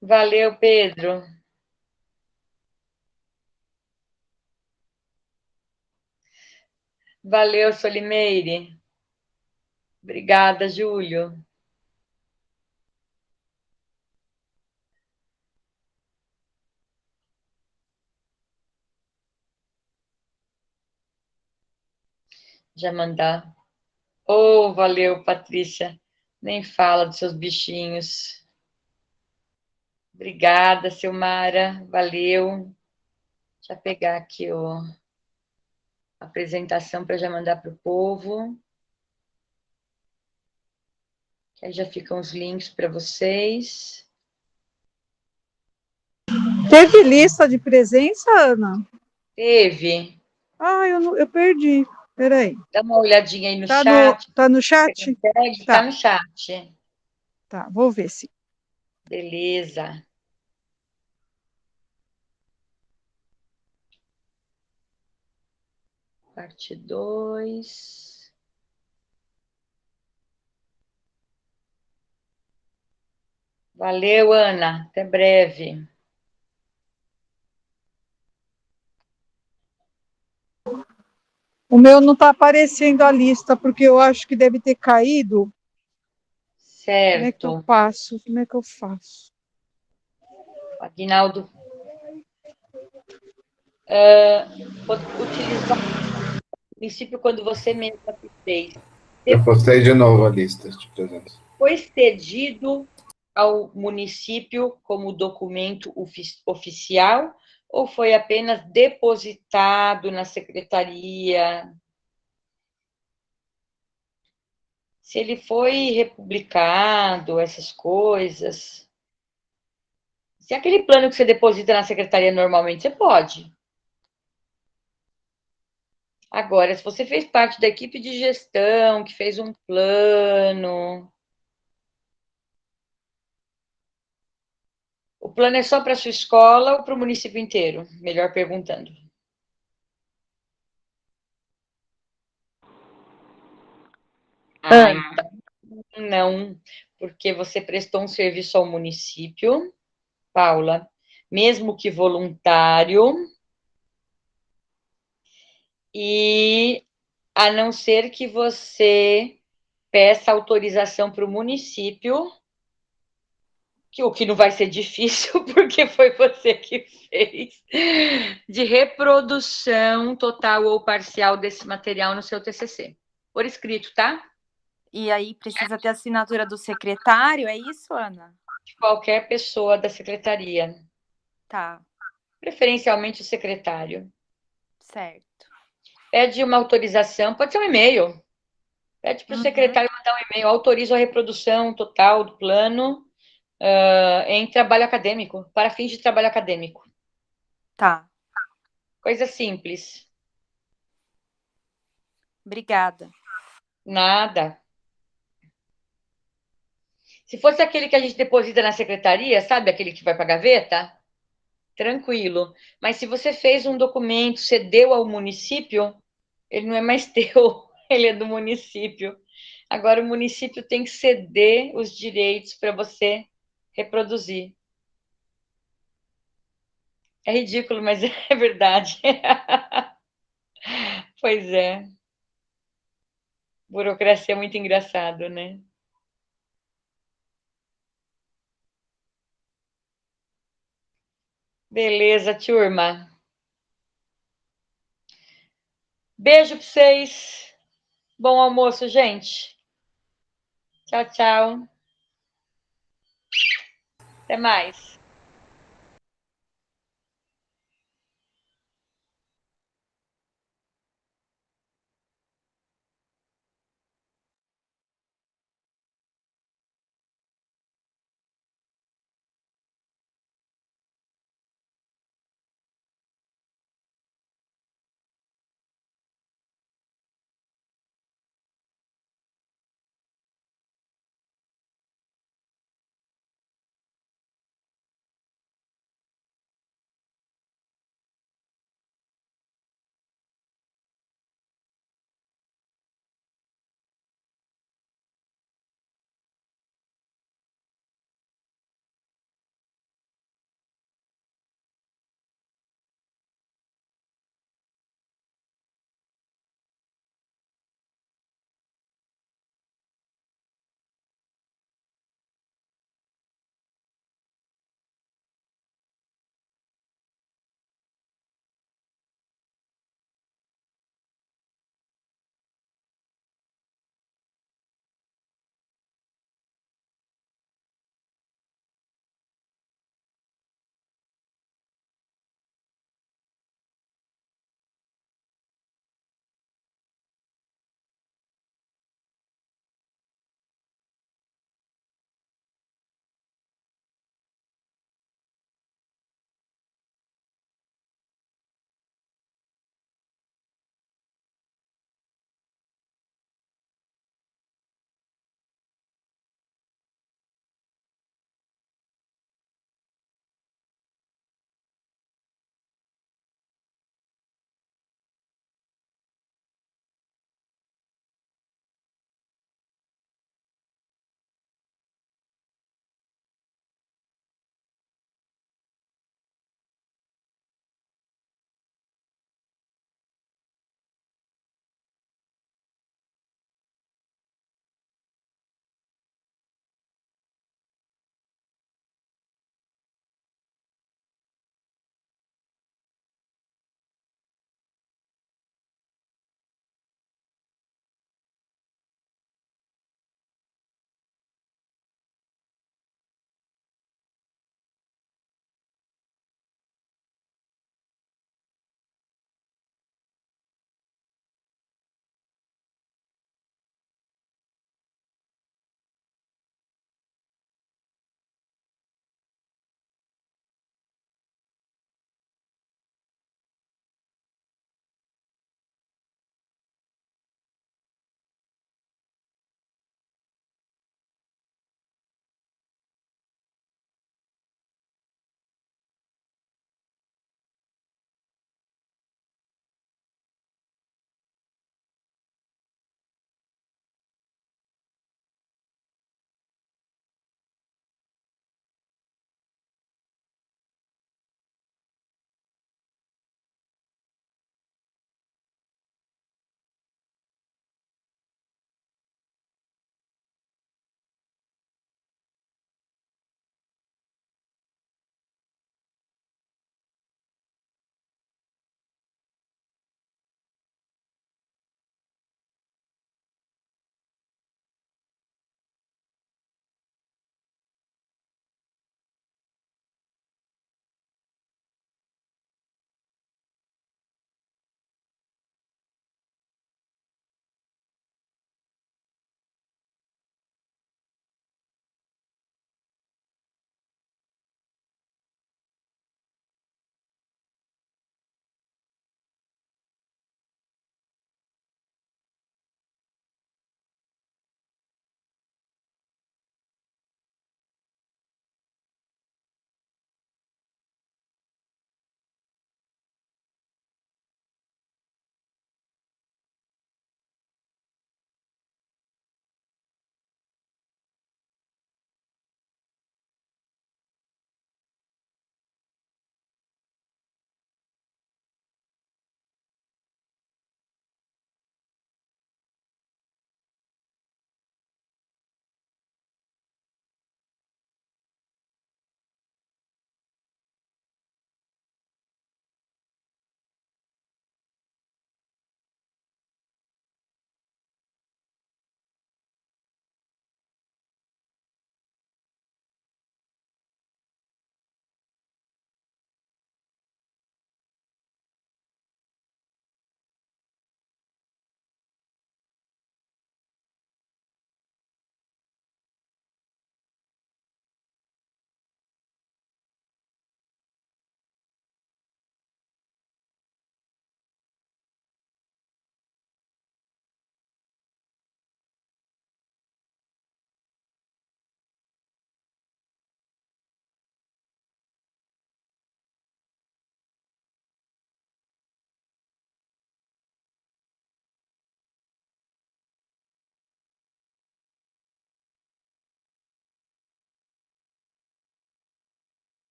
Valeu, Pedro. Valeu, Solimeire. Obrigada, Júlio. Já mandar. Oh, valeu, Patrícia. Nem fala dos seus bichinhos. Obrigada, Silmara. Valeu. Deixa eu pegar aqui a apresentação para já mandar para o povo. Que aí já ficam os links para vocês. Teve lista de presença, Ana? Teve. Ah, eu perdi. Peraí. Dá uma olhadinha aí no Tá chat. tá no Você chat? consegue? Tá Tá, no chat. tá. Vou ver se. Beleza. Parte 2. Valeu, Ana. Até breve. O meu não está aparecendo a lista, porque eu acho que deve ter caído. Como é que eu Certo. passo? Como é que eu faço? Aguinaldo. Pode utilizar o princípio quando você mesma fez. Eu postei de novo a lista de presentes. Foi cedido ao município como documento oficial ou foi apenas depositado na secretaria? Se ele foi republicado, essas coisas. Se é aquele plano que você deposita na secretaria normalmente, você pode. Agora, se você fez parte da equipe de gestão, que fez um plano. O plano é só para a sua escola ou para o município inteiro? Melhor perguntando. Então não, porque você prestou um serviço ao município, Paula, mesmo que voluntário, e a não ser que você peça autorização para o município, o que não vai ser difícil, porque foi você que fez, de reprodução total ou parcial desse material no seu TCC. Por escrito, tá? E aí precisa ter assinatura do secretário, é isso, Ana? De qualquer pessoa da secretaria. Tá, Preferencialmente o secretário. certo. Pede uma autorização, pode ser um e-mail. Pede para o secretário mandar um e-mail. Autorizo a reprodução total do plano em trabalho acadêmico, para fins de trabalho acadêmico. Tá, Coisa simples. obrigada. Nada. Se fosse aquele que a gente deposita na secretaria, sabe aquele que vai para a gaveta? Tranquilo. Mas se você fez um documento, cedeu ao município, ele não é mais teu, ele é do município. Agora o município tem que ceder os direitos para você reproduzir. É ridículo, mas é verdade. Pois é. Burocracia é muito engraçado, né? Beleza, turma. Beijo para vocês. Bom almoço, gente. Tchau, tchau. Até mais.